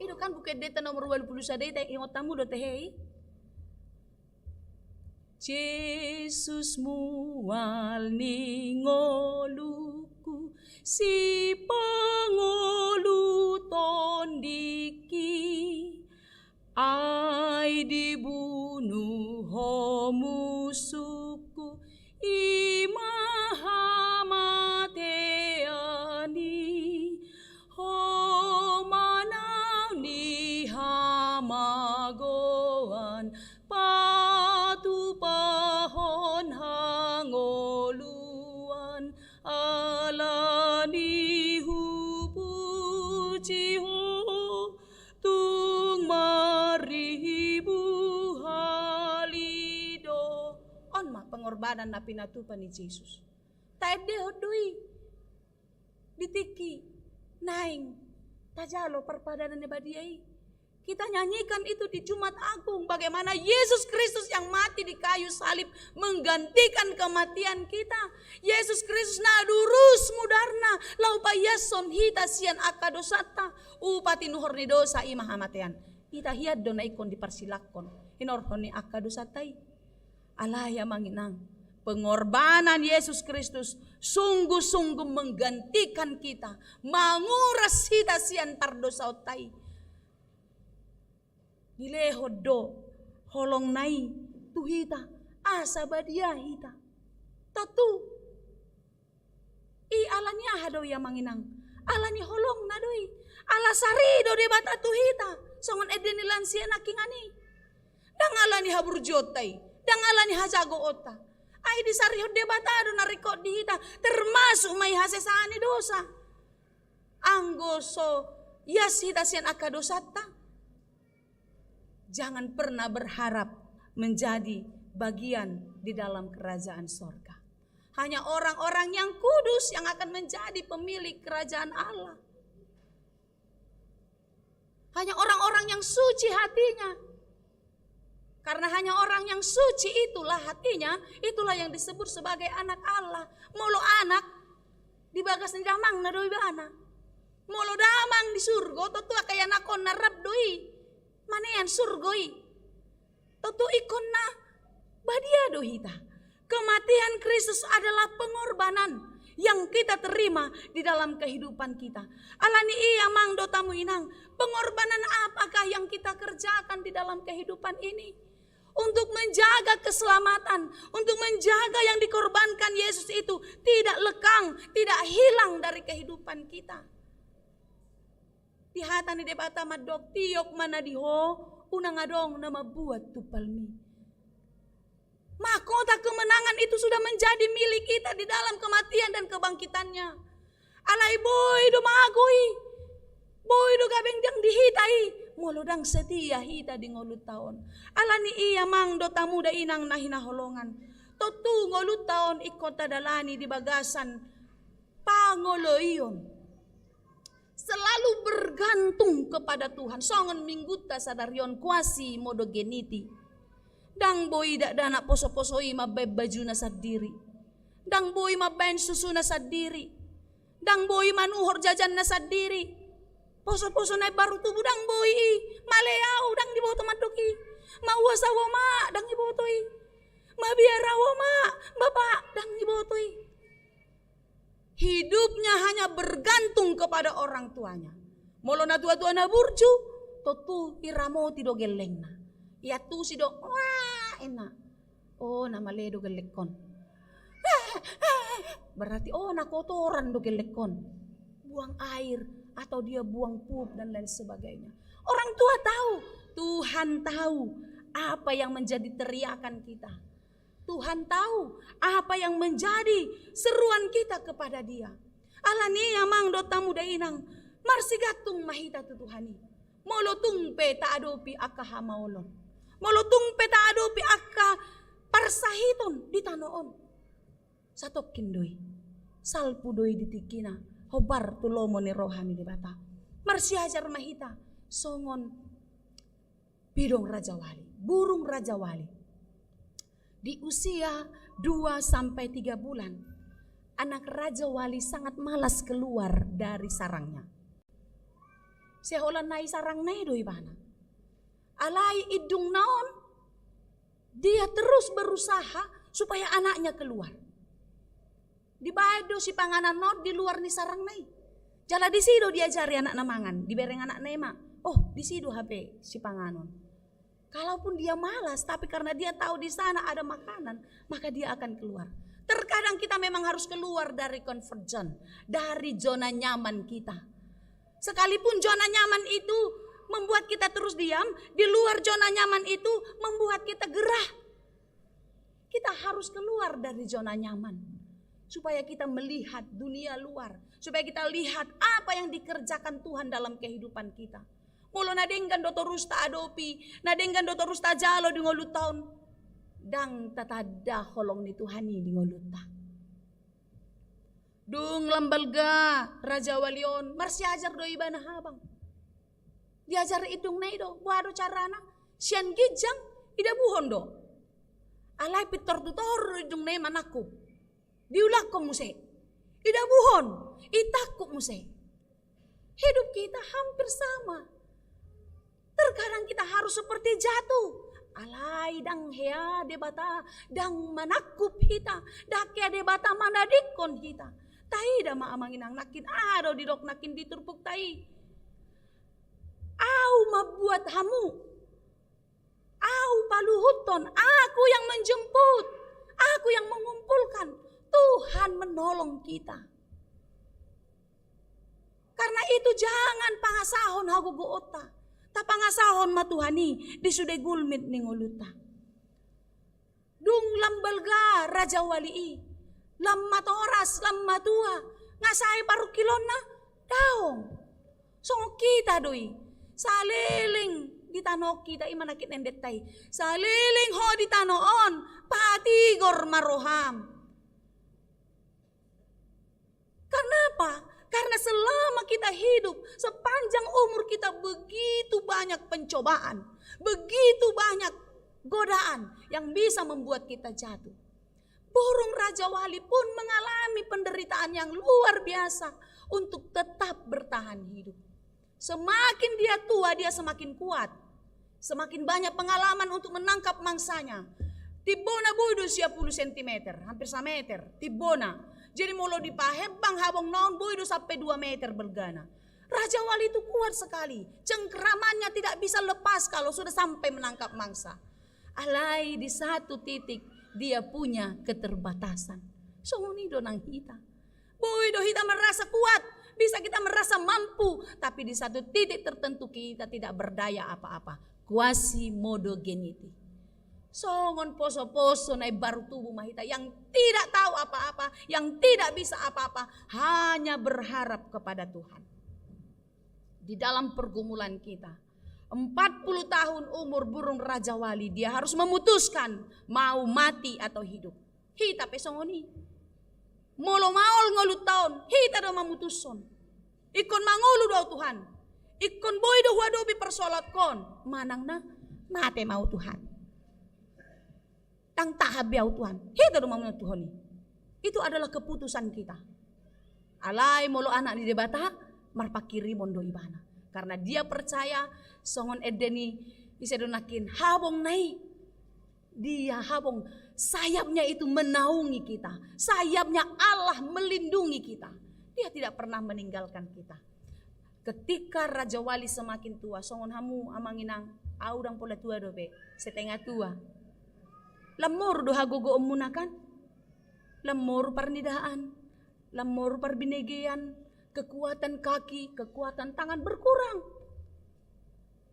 Ido kan bukan data nomor 20 sadai tai ingotamu do tehei. Yesus mual ningoluku si pengolu tondiki ai dibunuh musuhku imahamateani homanau ni hamagoan patu pahon hangoluan alani hupuci ho tung maribu halido on mah pengorbanan na pinatupan ni Yesus. Taede hodui ditiki naing tajalo perpadanan ni badiai. Kita nyanyikan itu di Jumat Agung. Bagaimana Yesus Kristus yang mati di kayu salib menggantikan kematian kita. Yesus Kristus nadurus mudarna. Laupa yason hita sian akadosata. Upati nuhorni dosa imah amatean. Ita hiad dona ikon dipersilakon. Inorhoni akadosatai. Alaya manginang. Pengorbanan Yesus Kristus sungguh-sungguh menggantikan kita. Manguras hita sian tardosa otai. Dilehodo holong nai tuhita asa badia hita tatu i alani ahado ya manginang alani holong nadoi alasari do debata tuhita songon edeni lansia nakingani dang alani habur jotai dang alani hajago ota ai disari debata do nariko dihita termasuk mai hasesani dosa anggoso yas hita sian akadosata. Jangan pernah berharap menjadi bagian di dalam kerajaan sorga. Hanya orang-orang yang kudus yang akan menjadi pemilik kerajaan Allah. Hanya orang-orang yang suci hatinya. Karena hanya orang yang suci itulah hatinya, itulah yang disebut sebagai anak Allah. Molo anak di bagas damang na doi bana. Molo damang di surga totu kaya nakon narab doi. Manean surgoi. Totu ikon na badia dohita. Kematian Kristus adalah pengorbanan yang kita terima di dalam kehidupan kita. Alani iya mang dotamu inang. Pengorbanan apakah yang kita kerjakan di dalam kehidupan ini? Untuk menjaga keselamatan, untuk menjaga yang dikorbankan Yesus itu tidak lekang, tidak hilang dari kehidupan kita. Di hata ni debata madok tiok mana diho unang adong nama buat tupalmi. Mahkota kemenangan itu sudah menjadi milik kita di dalam kematian dan kebangkitannya. Alai boy do magoi. Boy do gabeng jang dihitai. Molodang setia hita di ngolut taon. Alani iya mang do tamu da inang nahina holongan. Totu ngolut taon ikota dalani di bagasan pangoloion. Selalu bergantung kepada Tuhan. Songon mingguta sadarion kuasi modo geniti. Dang boy dak dana poso-posoi mabay baju na sadiri. Dang boy mabayin susu na sadiri. Dang boy manuhor jajan na sadiri. Poso-poso na baru tubuh dang boy. Maleau dang diboto madoki. Mauasa wama dang ibotoi. Mabiara wama bapak dang ibotoi. Hidupnya hanya bergantung kepada orang tuanya. Molo na tua-tua na burju, Totu iramo tido gelengna. Ya tu sido wah enak. Oh nama ledo gelekon. Berarti nakotoran do gelekon. Buang air atau dia buang pup dan lain sebagainya. Orang tua tahu, Tuhan tahu apa yang menjadi teriakan kita. Tuhan tahu apa yang menjadi seruan kita kepada Dia. Alani amang dota muda inang marsigatung mahita tu Tuhani. Molotung pe ta adopi aka hamaolon. Molotung pe ta adopi aka parsahiton di tanoon. Satokin doi. Salpu doi ditikina. Hobar tulomo ni rohani di bata. Marsiajar mahita. Songon bidong Raja Wali. Burung Raja Wali. Di usia 2-3 bulan, anak Raja Wali sangat malas keluar dari sarangnya. Seholan nai sarang nai doi bana. Alai idung naon, dia terus berusaha supaya anaknya keluar. Di baedo si panganan not di luar ni sarang nai. Jala di sido diajari anak namangan, dibereng anak nema. Oh, di sido HP si panganon. Kalaupun dia malas, tapi karena dia tahu di sana ada makanan, maka dia akan keluar. Terkadang kita memang harus keluar dari comfort zone, dari zona nyaman kita. Sekalipun zona nyaman itu membuat kita terus diam, di luar zona nyaman itu membuat kita gerah. Kita harus keluar dari zona nyaman, supaya kita melihat dunia luar, supaya kita lihat apa yang dikerjakan Tuhan dalam kehidupan kita. Molo nadenggan dotorus ta adopi, nadenggan dotorus ta jalo di ngolutaon. Dang tatada holong ni Tuhani di ngoluta. Dung lambalga Raja Walion, marsiajar do iba na habang. Diajar idung na ido, buado carana, sian gijang, ida buhon do. Alay pitor tutor idung na manakub. Diulak ko muse. Ida buhon, itakub muse. Hidup kita hampir sama. Terkadang kita harus seperti jatuh. Alay dang hea debata, dang manakup hita, dakia debata manadikon hita. Tai da maamangin ang nakin, ado didok nakin diturpuk tai. Au mabuat hamu. Au paluhuton, aku yang menjemput, aku yang mengumpulkan. Tuhan menolong kita. Karena itu jangan pangasahon hagugu ota. Tapangasahon matuhani di suday gulmit ni nguluta. Dung lambalga Raja Wali lamma toras lamma tua ngasay paru kilon na daong. So kita doi saliling di tanok kita imanakit nendet tay. Saliling ho di tanoon patigor maroham. Kenapa? Karena selama kita hidup, sepanjang umur kita begitu banyak pencobaan, begitu banyak godaan yang bisa membuat kita jatuh. Burung Raja Wali pun mengalami penderitaan yang luar biasa untuk tetap bertahan hidup. Semakin dia tua, dia semakin kuat. Semakin banyak pengalaman untuk menangkap mangsanya. Tibona boydo 10 cm, hampir 1 meter. Tibona. Jadi molo dipahebang habong naon boydo sampai 2 meter bergana. Raja Wali itu kuat sekali. Cengkeramannya tidak bisa lepas kalau sudah sampai menangkap mangsa. Alai di satu titik dia punya keterbatasan. Songonido nang kita. Boydo kita merasa kuat. Bisa kita merasa mampu. Tapi di satu titik tertentu kita tidak berdaya apa-apa. Quasimodogeniti. Songon poso-poso naik baru tubuh mahita yang tidak tahu apa-apa, yang tidak bisa apa-apa, hanya berharap kepada Tuhan. Di dalam pergumulan kita, 40 tahun umur burung Raja Wali, dia harus memutuskan mau mati atau hidup. Hita pesongoni, molo maol ngolut tahun, hita do mamutuson. Ikon mangolu do Tuhan, ikon boy do huadobi persolat kon, manang na mate mau Tuhan. Tang tahabiau Tuhan. Hita do mamunut Tuhan. Itu adalah keputusan kita. Alai molo anak di debata marpakiri mondo ibana. Karena dia percaya songon edeni bisa donakin habong nai. Dia habong sayapnya itu menaungi kita. Sayapnya Allah melindungi kita. Dia tidak pernah meninggalkan kita. Ketika Raja Wali semakin tua, songon hamu amanginang audang pola tua dobe, setengah tua. Lemur doha gogo emunakan, lemur parnidaan, lemur parbinegian, kekuatan kaki, kekuatan tangan berkurang.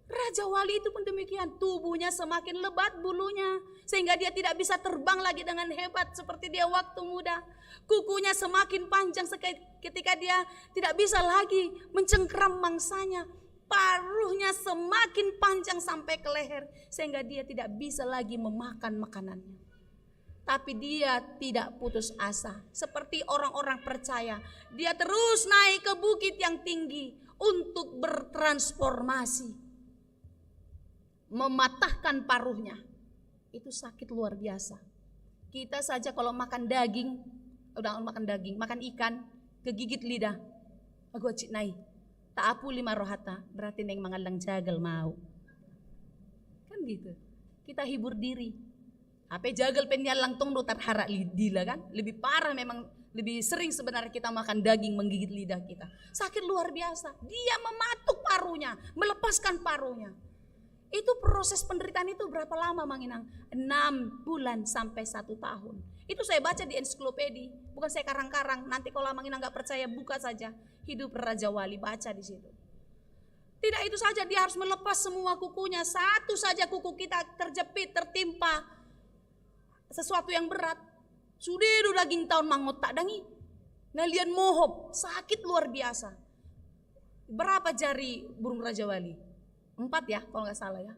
Raja Wali itu pun demikian, tubuhnya semakin lebat bulunya, sehingga dia tidak bisa terbang lagi dengan hebat seperti dia waktu muda. Kukunya semakin panjang ketika dia tidak bisa lagi mencengkram mangsanya. Paruhnya semakin panjang sampai ke leher, sehingga dia tidak bisa lagi memakan makanannya. Tapi dia tidak putus asa, seperti orang-orang percaya. Dia terus naik ke bukit yang tinggi untuk bertransformasi. Mematahkan paruhnya, itu sakit luar biasa. Kita saja kalau makan daging, makan ikan, kegigit lidah, aku cik nai, tak apu 5 rohata, berarti neng mangalang jagal mau. Kan gitu, kita hibur diri. Apa jagal penyalang tong do terharak lidila kan, lebih parah memang, lebih sering sebenarnya kita makan daging menggigit lidah kita. Sakit luar biasa, dia mematuk paruhnya, melepaskan paruhnya. Itu proses penderitaan itu berapa lama Manginang? 6 bulan sampai 1 tahun. Itu saya baca di ensiklopedi, bukan saya karang-karang. Nanti kalau Manginang nggak percaya buka saja Hidup Raja Wali, baca di situ. Tidak itu saja, dia harus melepas semua kukunya. Satu saja kuku kita terjepit, tertimpa sesuatu yang berat. Sudah daging tahun mangot tak dangi. Ngalian mohop, sakit luar biasa. Berapa jari burung Raja Wali? 4 ya kalau nggak salah ya.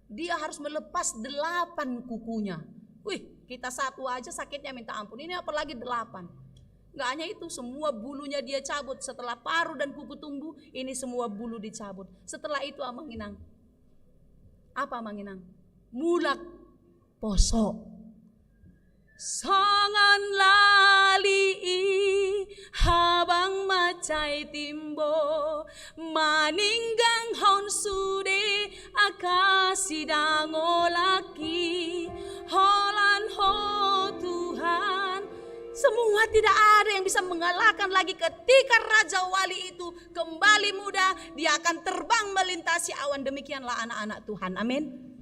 Dia harus melepas 8 kukunya. Wih, kita 1 aja sakitnya minta ampun. Ini apalagi 8. Nggak hanya itu, semua bulunya dia cabut. Setelah paruh dan kuku tumbuh, ini semua bulu dicabut. Setelah itu Manginang, apa Manginang? Mulak poso. Sangan lali habang macai timbo, maninggang hon sude akasidang olaki, holan ho Tuhan. Semua tidak ada yang bisa mengalahkan lagi ketika Raja Wali itu kembali muda, dia akan terbang melintasi awan. Demikianlah anak-anak Tuhan, amin.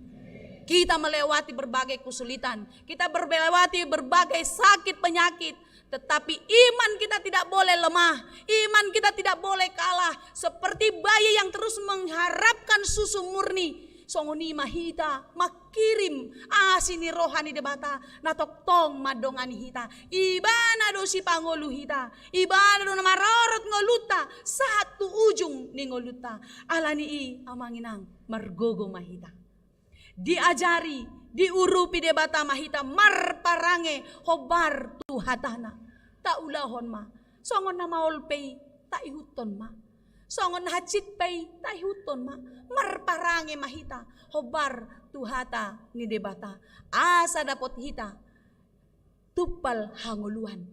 Kita melewati berbagai kesulitan, kita melewati berbagai sakit penyakit, tetapi iman kita tidak boleh lemah, iman kita tidak boleh kalah. Seperti bayi yang terus mengharapkan susu murni, songoni mahita, makirim asini rohani debata, natok tong madongani hita, ibana dosi pangolu hita, ibana do marorot ngoluta, satu ujung ni ngoluta, alani amanginang margogo mahita. Diajari, diurupi debata mahita, marparange hobar tuhatana. Tak ulahon ma, songon na maolpei, tak ihuton ma. Songon hacit pei, tak ihuton ma. Marparange mahita, hobar tuhata ni debata. Asa dapot hita, tupal hanguluan.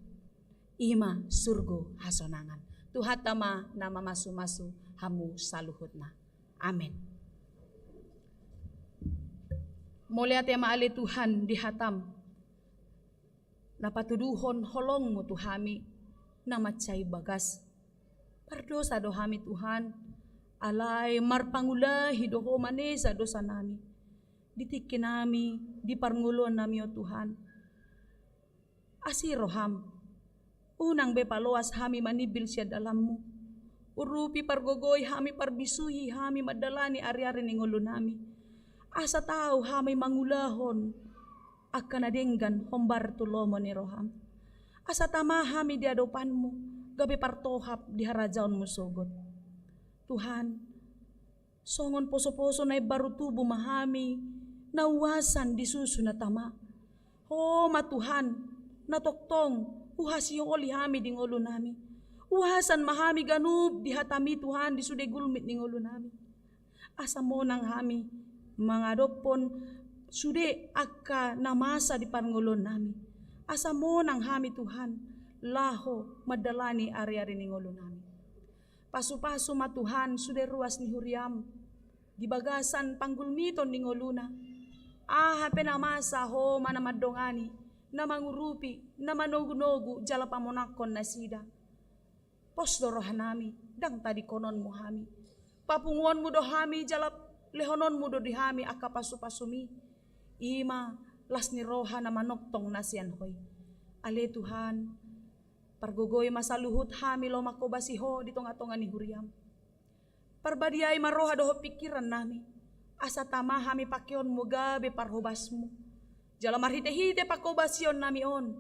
Ima surgo hasonangan. Tuhata ma nama masu-masu hamu saluhutna. Amin. Mulia tema ali Tuhan dihatam. Napatuduhon holongmu Tuhami nama cai bagas. Pardosa dohami Tuhan. Alai marpangulahi doho manesa dosa nami. Ditikin nami, diparngulon nami o Tuhan. Asiroham. Unang bepaloas hami manibil siya dalammu. Urupi pargogoy hami parbisuhi hami madalani ari-ari ningulo nami. Asa tahu hamay mangulahon akan adenggan hombar tulomo ni roham. Asa tamahami di adopanmu gabi partohap di harajaon mo sogot. Tuhan, songon poso-poso na baru tubuh mahami nawasan di susu na tama. Oh matuhan, natoktong uhasyo oli hami di ngolo nami. Uhasan mahami ganub di hatami Tuhan di sude gulmit ni ngolo nami. Asa mo nang hami mga dopon sude akka namasa di parngulon nami. Asa mo nang hami Tuhan, laho madalani ari-ari ni ngolo nami. Pasu-pasu matuhan sude ruas ni huriam, di bagasan panggulmiton ni ngoluna. Hape namasa ho manamadongani, na mangurupi, na manogu-nogu jala pamonakon na sida. Posdorohan nami, dang tadi kononmu hami. Papunguanmu do hami jalap lehononmu do dihami aka pasu-pasumi. Ima lasni roha na manoktong nasian hoy. Ale Tuhan, pargogoy masaluhut hami lo makobasiho di tonga-tonga ni huriam. Parbadiay maroha doho pikiran nami. Asa tama hami pakion mo gabe parhobasmu. Jala marhite-hite pakobasion nami on.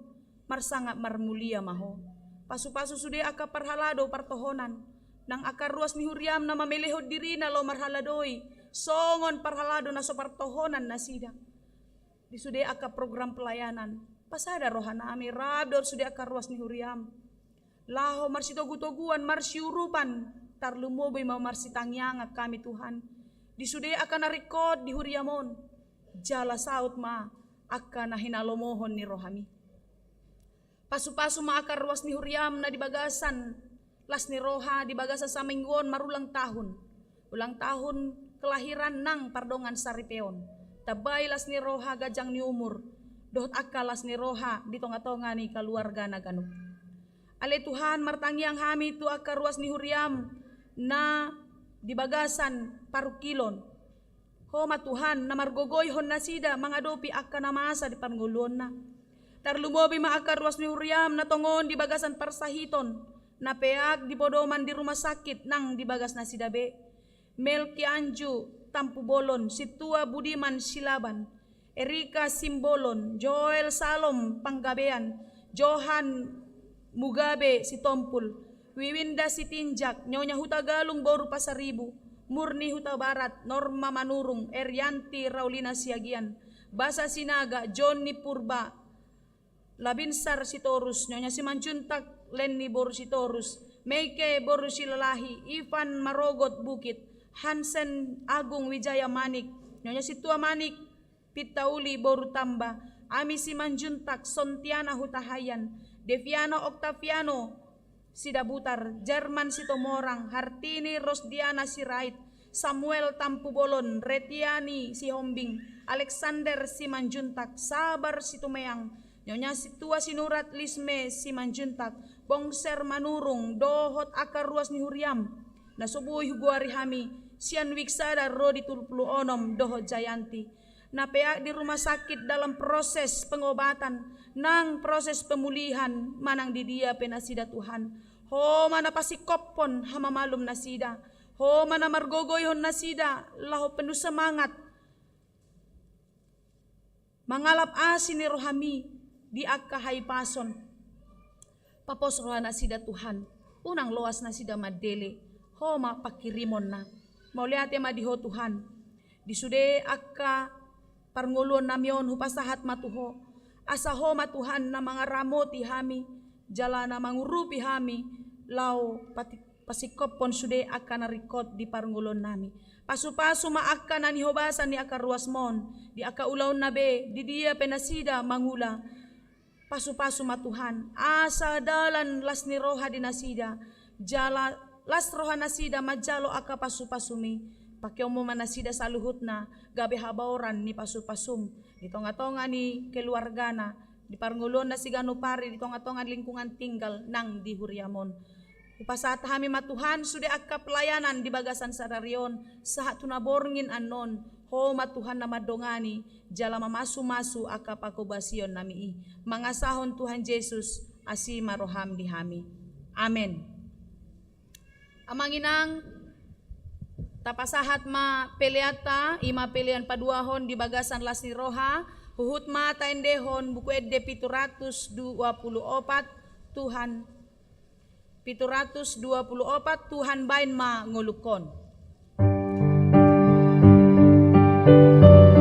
Marsanga marmulia maho. Pasu-pasu sude aka parhalado partohonan. Nang aka ruas ni huriam na mamelehod diri na lo marhaladoi. Songon parhalado na so partohonan na sidang. Di sude aka program pelayanan. Pasada roha nami rabdor sude aka ruas ni huriam. Laho marsitogu-toguan marsiurupan. Tarlumoboy mau marsitangyan kami Tuhan. Di sude akan narikod di huriamon. Jala saut ma akan nahinalomohon ni rohami. Pasu-pasu ma akan ruas ni huriam na di bagasan. Las ni roha di bagasan sa minggon marulang tahun. Ulang tahun kelahiran nang pardongan saripeon. Tabay las ni roha gajang ni umur. Dohot akalas ni roha di tonga-tonga ni keluarga na ganuk. Ale Tuhan martangyang hami tu aka ruas ni huriam na di bagasan parukilon. Homa Tuhan na margogoy hon na sida mangadopi aka namasa di panggulon na. Tarlumobi maaka ruas ni huriam na tongon di bagasan parsahiton. Na peak di podoman di rumah sakit nang di bagas na sida be. Melki Anju Tampu Bolon, Situa Budiman Silaban, Erika Simbolon, Joel Salom Panggabean, Johan Mugabe Sitompul, Wiwinda Sitinjak, Nyonya Huta Galung Boru Pasaribu, Murni Huta Barat, Norma Manurung, Erianti Raulina Siagian, Basa Sinaga, Johnny Purba, Labinsar Sitorus, Nyonya Simanjuntak, Lenny Boru Sitorus, Meike Boru Silalahi, Ivan Marogot Bukit, Hansen Agung Wijaya Manik, Nyonya Situa Manik, Pitauli Boru Tamba, Ami Simanjuntak, Sontiana Hutahayan, Deviano Octaviano Sidabutar, Jerman Sitomorang, Hartini Rosdiana Sirait, Samuel Tampubolon, Retiani Sihombing, Alexander Simanjuntak, Sabar Situmeang, Nyonya Situa Sinurat Lisme Simanjuntak, Bongser Manurung, Dohot Akar Ruas ni Huriam, Nasubuhi Huguari Hami, Sian Wiksada Rodi Tulpulu Onom, Dohot Jayanti, Napeak di rumah sakit dalam proses pengobatan, nang proses pemulihan, manang di dia penasida Tuhan. Ho mana pasikopon hama malum nasida, ho mana margogoyhon nasida, laho penuh semangat. Mangalap asin ni rohami, di akahai pason. Papos roha nasida Tuhan, unang loas nasida madele, ho ma pakirimon na. Mauliate madiho Tuhan, disude akka parngulon namion hupasahat matuho, asaho matuhan na mga ramoti hami, jala na mangurupi hami, lau pasikopon sude akan narikot di parngulon nami. Pasu-pasu maaka na nihobasan ni aka ruasmon, di aka ulaw na be, di dia penasida mangula. Pasu-pasu matuhan, asa dalan las ni roha di nasida, jala las roha nasida majalo aka pasu-pasumi, pakiyo mo manasida sa luhut na gabi habauran ni pasu-pasum, di tonga-tonga ni keluarga na, di parngulon na si ganupari, di tonga-tonga lingkungan tinggal nang di huriamon. Upasat hami matuhan sude akka pelayanan di bagasan sararion, saat tunaborngin anon, ho matuhan na madongani, jala mamasu-masu akka pakobasion nami. Mangasahon Tuhan Yesus asi maroham di hami. Amen. Amanginang tapasahat ma peleata, ima pelean paduahon di bagasan lasni roha, huhut ma taendehon buku edde 724 Tuhan 724 Tuhan bain ma ngulukon. Bagi mana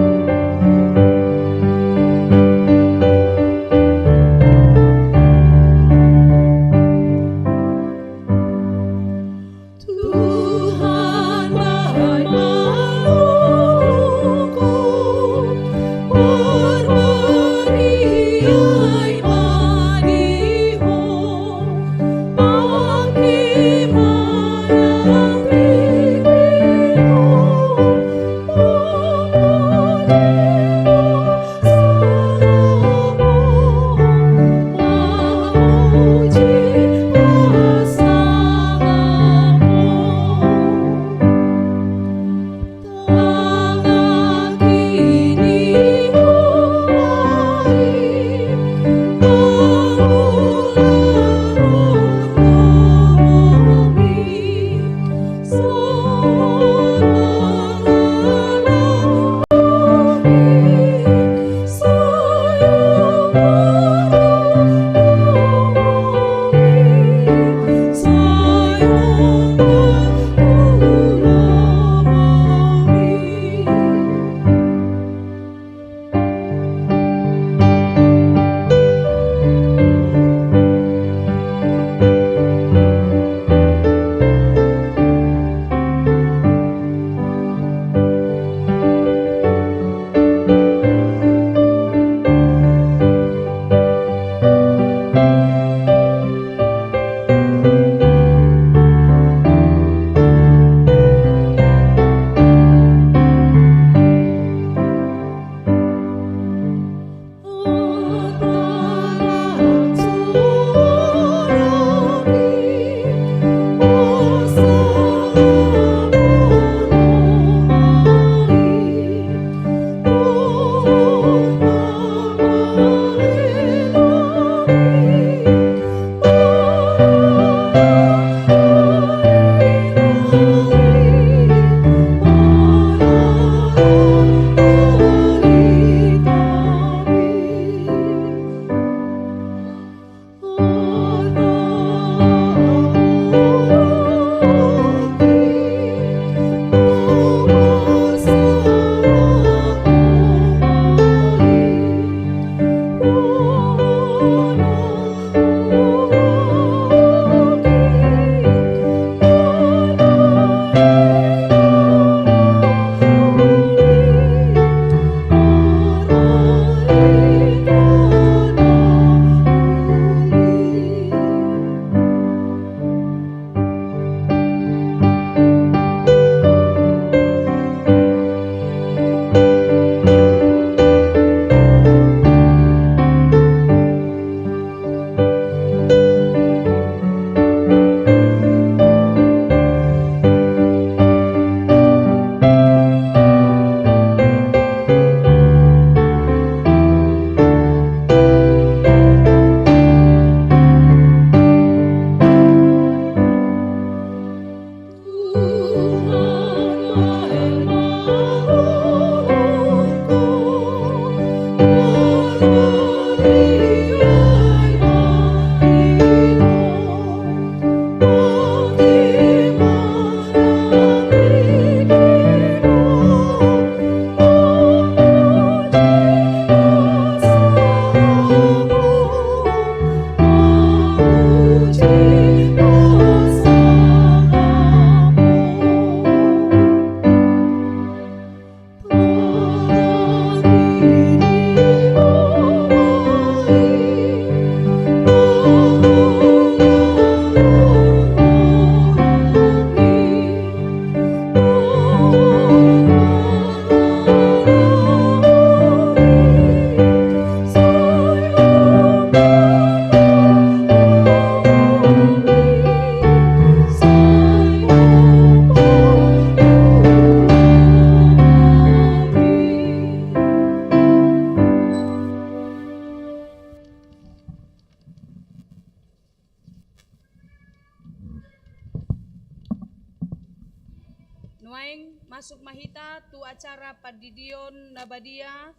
masuk mahita tu acara padidion nabadia.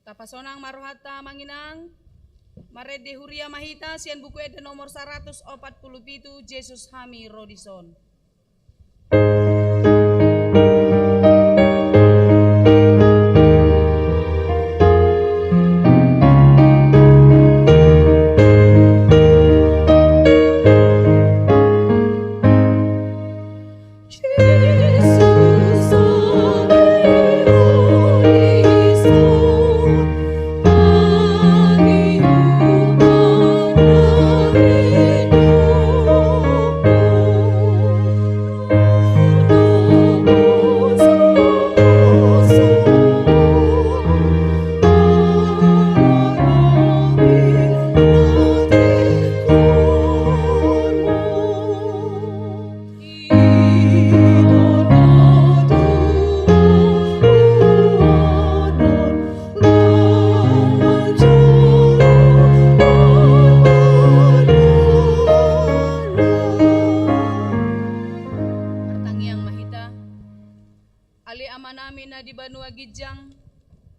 Tapasonang marohata manginang marede huria mahita sian buku ede nomor 147 Jesus Hami Rodison.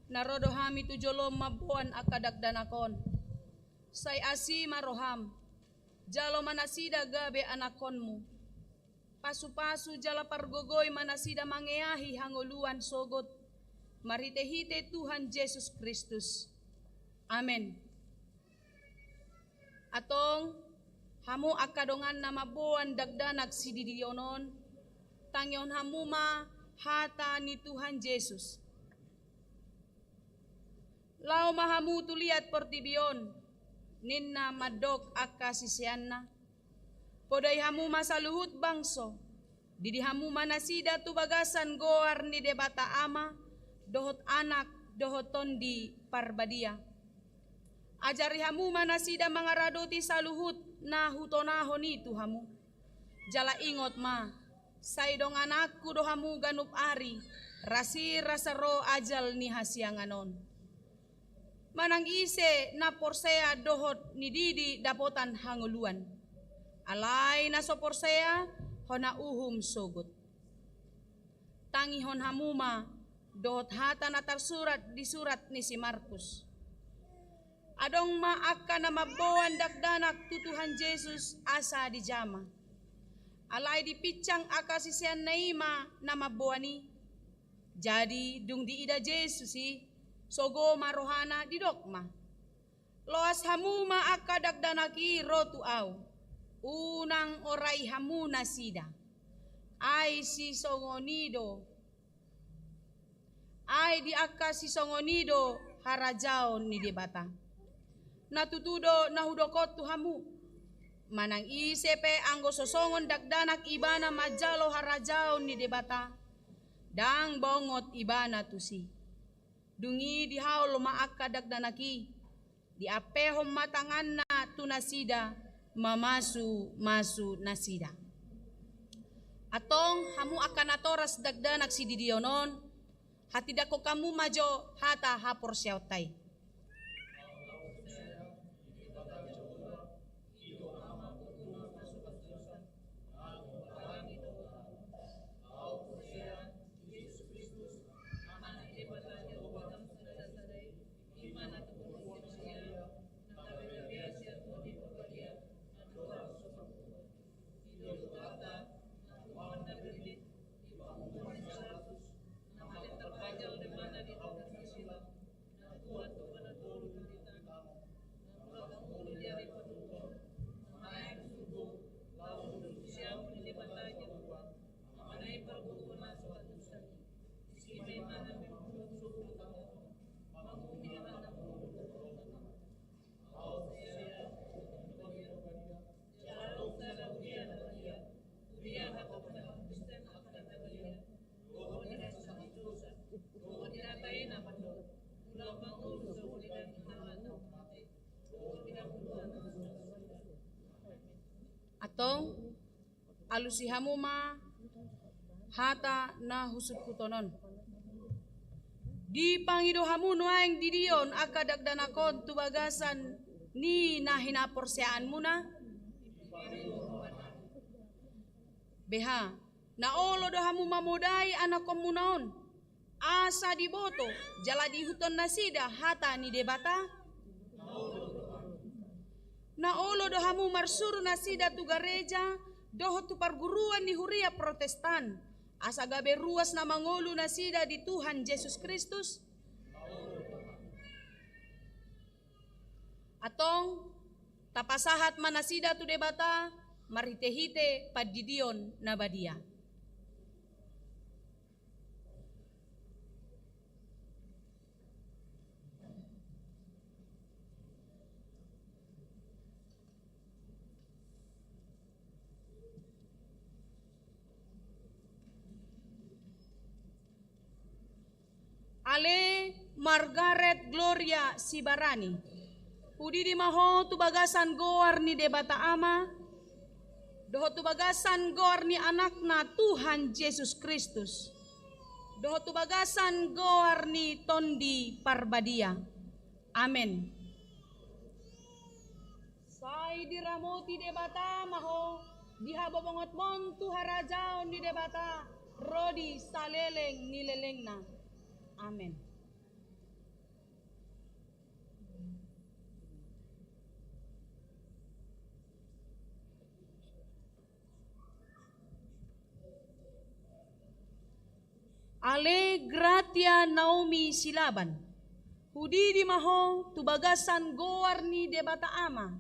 Narodo hami tujolo mabuan akadagdanakon. Say asi maroham. Jalo manasida gabe anakonmu. Pasu-pasu jala pargogoy manasida mangeahi hangoluan sogot. Marite-hite Tuhan Yesus Kristus. Amen. Atong hamu akadongan na mabuan dagdanak sididionon. Tangyon hamuma hata ni Tuhan Yesus. Lao mahamu tuliat portibion, ninna madok akasisianna. Podai hamu masaluhut bangso, didi hamu manasida tu bagasan goar ni debata ama, dohot anak, dohoton di parbadia. Ajari hamu manasida mangaradoti saluhut na hutonahon itu hamu. Jala ingot ma, saidong anakku dohamu ganup ari, rasi rasaro ajal ni hasianganon. Manang ise na porsea dohot ni didi dapotan hanguluan. Alay na so porsea hona uhum sogot. Tangi hon hamuma dohot hata na tarsurat di surat ni si Markus. Adong maaka na mabuan dagdanak tutuhan Jesus asa di jama. Alay di picang akasisian na ima na mabuani. Jadi dung di ida Jesus sogo marohana di dokma. Loas hamuma akadagdanaki rotu au. Unang orai hamu nasida. Ay si songonido. Ay di akka si songonido harajaon ni debata. Natutudo nahudokot tu hamu. Manang isepe anggo sosongon dagdanak ibana majalo harajaon ni debata. Dang bongot ibana tusi. Dungi di haul maaka dagdanaki. Di apehom matangan na tu nasida. Mamasu nasida. Atong hamu akan atoras dagdanak si didionon. Hatidako kamu majo hata hapor siautai. Atong alusihamu ma hata na husuk kutonon. Di pangidohamu nuaing didion akadagdanakon tubagasan ni nahinapor siaan muna. BH, na olo do hamu mamodai anak komunaon, asa di boto, jala di huton nasida hata ni debata. Na olo do hamu marsuru nasida tu gereja, doho tu perguruan ni huria Protestan, asa gabe ruas na mangolu nasida di Tuhan Yesus Kristus. Atong tapasahat manasida tu debata, marhite-hite padidion na badia. Ale Margaret Gloria Sibarani, hudi di maho tu bagasan goar ni debata ama, doho tu bagasan goar ni anakna Tuhan Yesus Kristus, doho tu bagasan goar ni Tondi Parbadia. Amen. Sai diramoti debata maho, dihabobongot mon tu harajaon di debata, rodi saleleng nilelengna. Amen. Ale Gratia Naomi Silaban, hudi di maho tubagasan goar ni debata ama,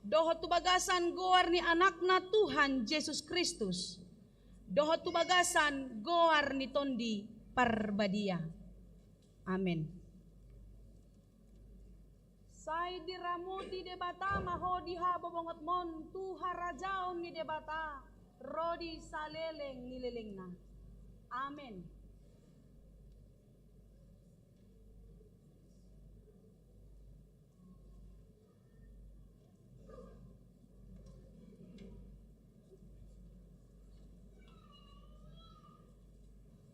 doho tubagasan goar ni anakna Tuhan Yesus Kristus, doho tubagasan goar ni Tondi Parbadia. Amen. Sai diramuti debata maho diha bobongot mon tu harajaon ni debata, rodi saleleng nilelengna. Amen.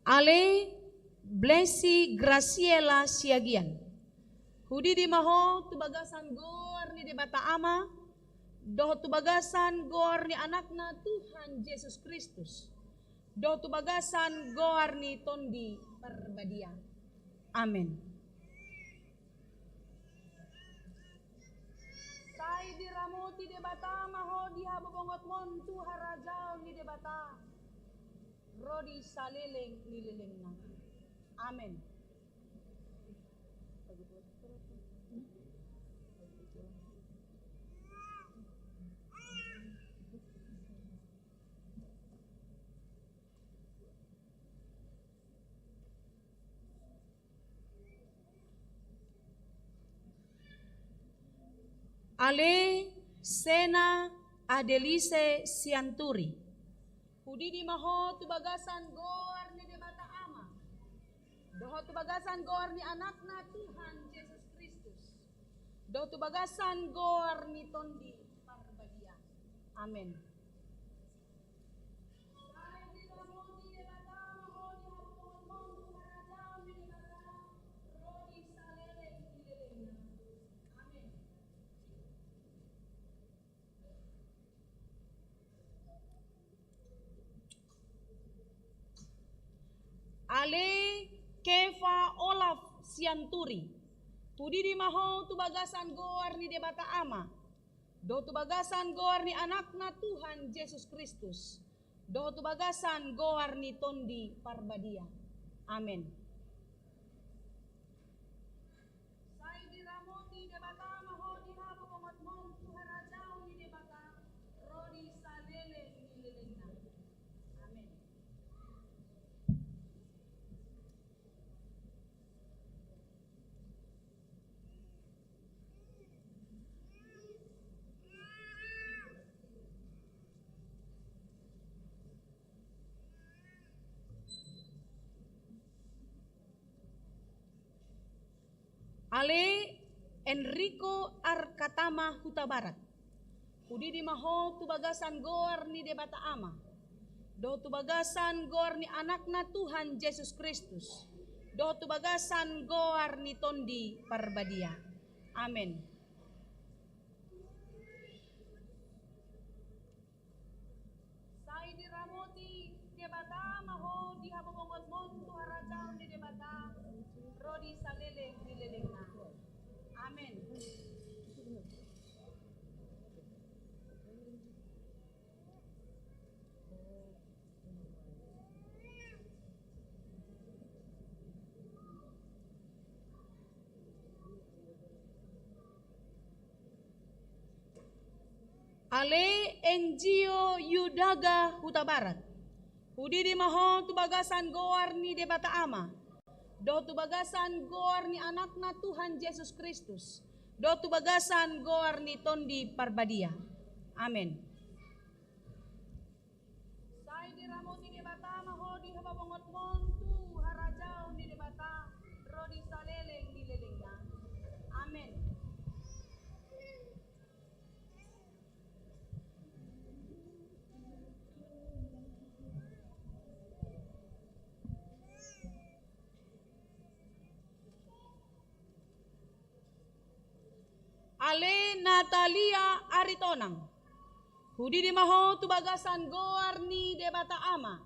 Ale Blessy Graciela Siagian, hudi di maho tubagasan goar ni debata ama, doho tubagasan goar ni anakna Tuhan Yesus Kristus, doho tubagasan goar ni Tondi Parbadia. Amen. Sai diramoti debata maho diha bobongot mon tu harajaon ni debata, rodi saleleng nilelengna. Amen. Ale Sena Adelise Sianturi, hudi di maho tubagasan goar ni debata ama, doho tubagasan goar ni anakna Tuhan Yesus Kristus, doho tubagasan goar ni Tondi Parbadia. Amen. Ale Keva Olaf Sianturi, hudi di maho tubagasan goar ni debata ama, do tubagasan goar ni anakna Tuhan Yesus Kristus, do tubagasan goar ni Tondi Parbadia. Amen. Sai diramoti debata maho diha bobongot mon tu harajaon ni debata, rodi salele nilelengna. Amen. Ale Enrico Arkatama Huta Barat, hudi di maho tubagasan goar ni debata ama, do tubagasan goar ni anakna Tuhan Yesus Kristus, do tubagasan goar ni Tondi Parbadia. Amen. Sai habobongot mon tu harajau ni debata rodi saleleng di lelengna. Amen. Ale NGO Yudaga Huta Barat. Hudi di maho tu bagasan goar ni debata ama. Do tu bagasan goar ni anakna Tuhan Yesus Kristus. Do tu bagasan goar ni tondi parbadia. Amin. Sai di ramoti debata maho di hababongot mon tu harajau ni debata rodi saleleng di lelengna. Amin. Ale Natalia Aritonang. Hudi di maho tu bagasan goar ni debata ama.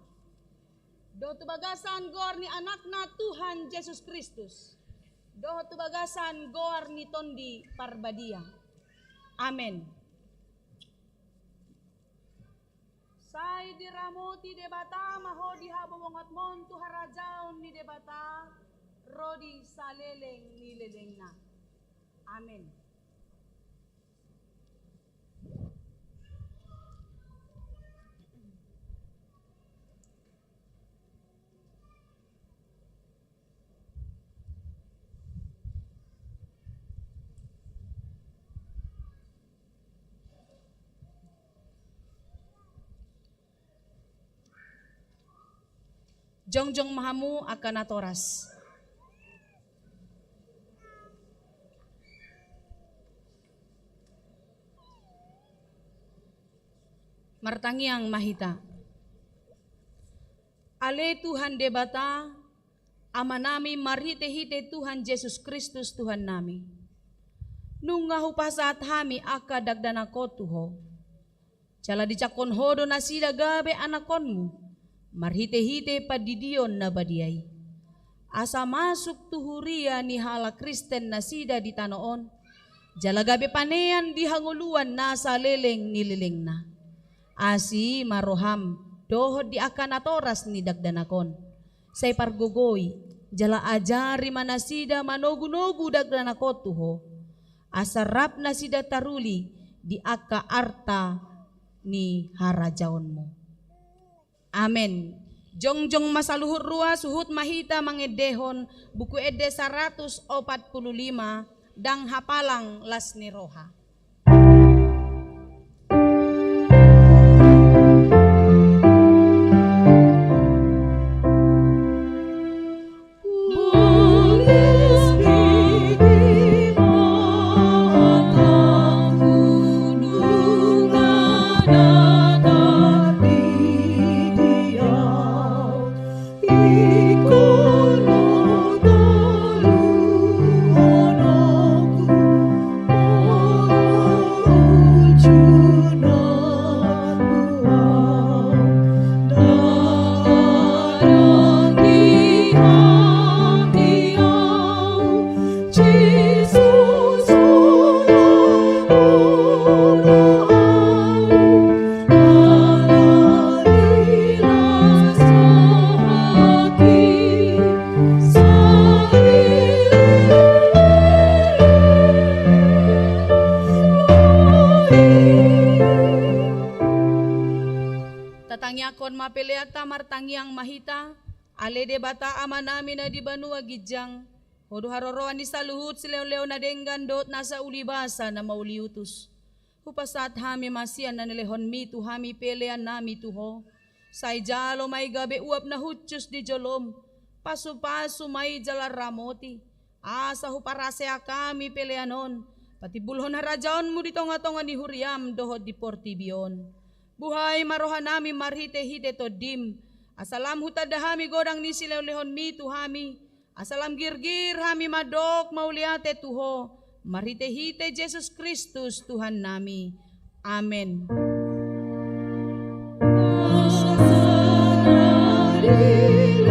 Do tu bagasan goar ni anakna Tuhan Yesus Kristus. Do tu bagasan goar ni tondi parbadia. Amin. Sai diramoti debata maho di habobongot mon tu harajaun ni debata rodi saleleng ni lelengna. Amin. Jongjong mahamu akan atoras. Martangiang mahita. Ale Tuhan debata, ama nami marhite-hite Tuhan Yesus Kristus Tuhan nami. Nungahu pasat hami aka dagdana ko tuho. Cala dicakon hodo nasida gabe anakonmu. Marhite-hite padidion na badiay. Asa masuk tuhuria ni hala Kristen nasida di tanoon. Jalagabe panean di hanguluan nasa leleng ni leleng na. Asi maroham dohod di akan atoras ni dagdanakon. Say pargogoy jala ajari manasida manogu-nogu dagdanakot tuho. Asarap nasida taruli di aka arta ni harajaonmu. Amen. Jongjong masaluhur rua suhut mahita mangedehon buku ede 145 dang hapalang las ni roha. Mapeleata martangiang mahita, ale debata ama namin na di banua gijang, hodo haroroan ni saluhut sileo-leo na denggan dot nasa ulibasa na mauliutus. Hupasat hami masian na nilehon mi tu hami pelean nami tuho, say jalo may gabi uap na hutsus di jolom, pasu-pasu may jalar ramoti, asa huparasea kami peleanon, pati bulhon harajaon mo di tonga-tonga ni huriam dohod di portibion. Buhay marohan nami marhite-hite to dim. Asalam hutadahami godang ni sileo-lehon mi tuhami. Asalam girgir hami madok mauliate tuho. Marhite-hite Jesus Kristus Tuhan nami. Amen. Amen.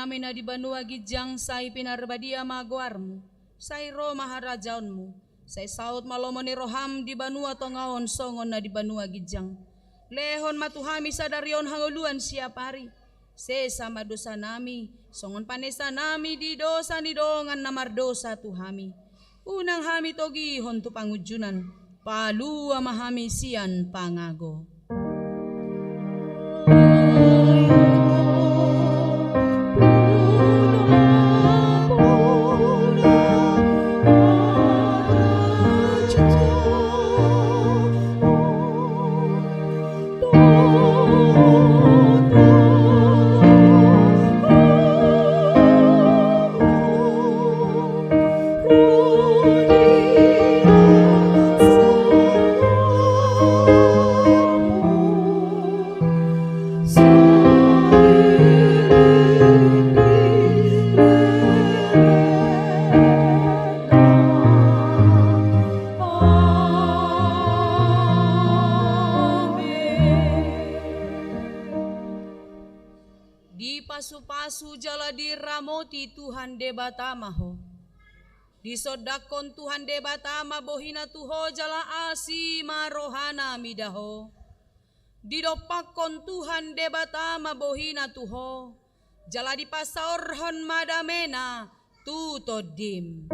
hami na di banua gijang say pinarbadia maguarmu, say ro maharajaonmu, say saut malomoni roham di banua tongaon songon na di banua gijang. Lehon matuhami sadarion hanguluan siap hari, sesama dosa nami, songon panesa nami di dosa ni dongan namar dosa tuhami. Unang hami togihon tu pangujunan, palua mahami sian pangago. Di pasu-pasu jala diramoti Tuhan debatamaho. Di sodakon Tuhan debatama bohina tuho jala asima rohana midaho. Di dopakon Tuhan debatama bohina tuho. Jala di pasaorhon madamena tutodim.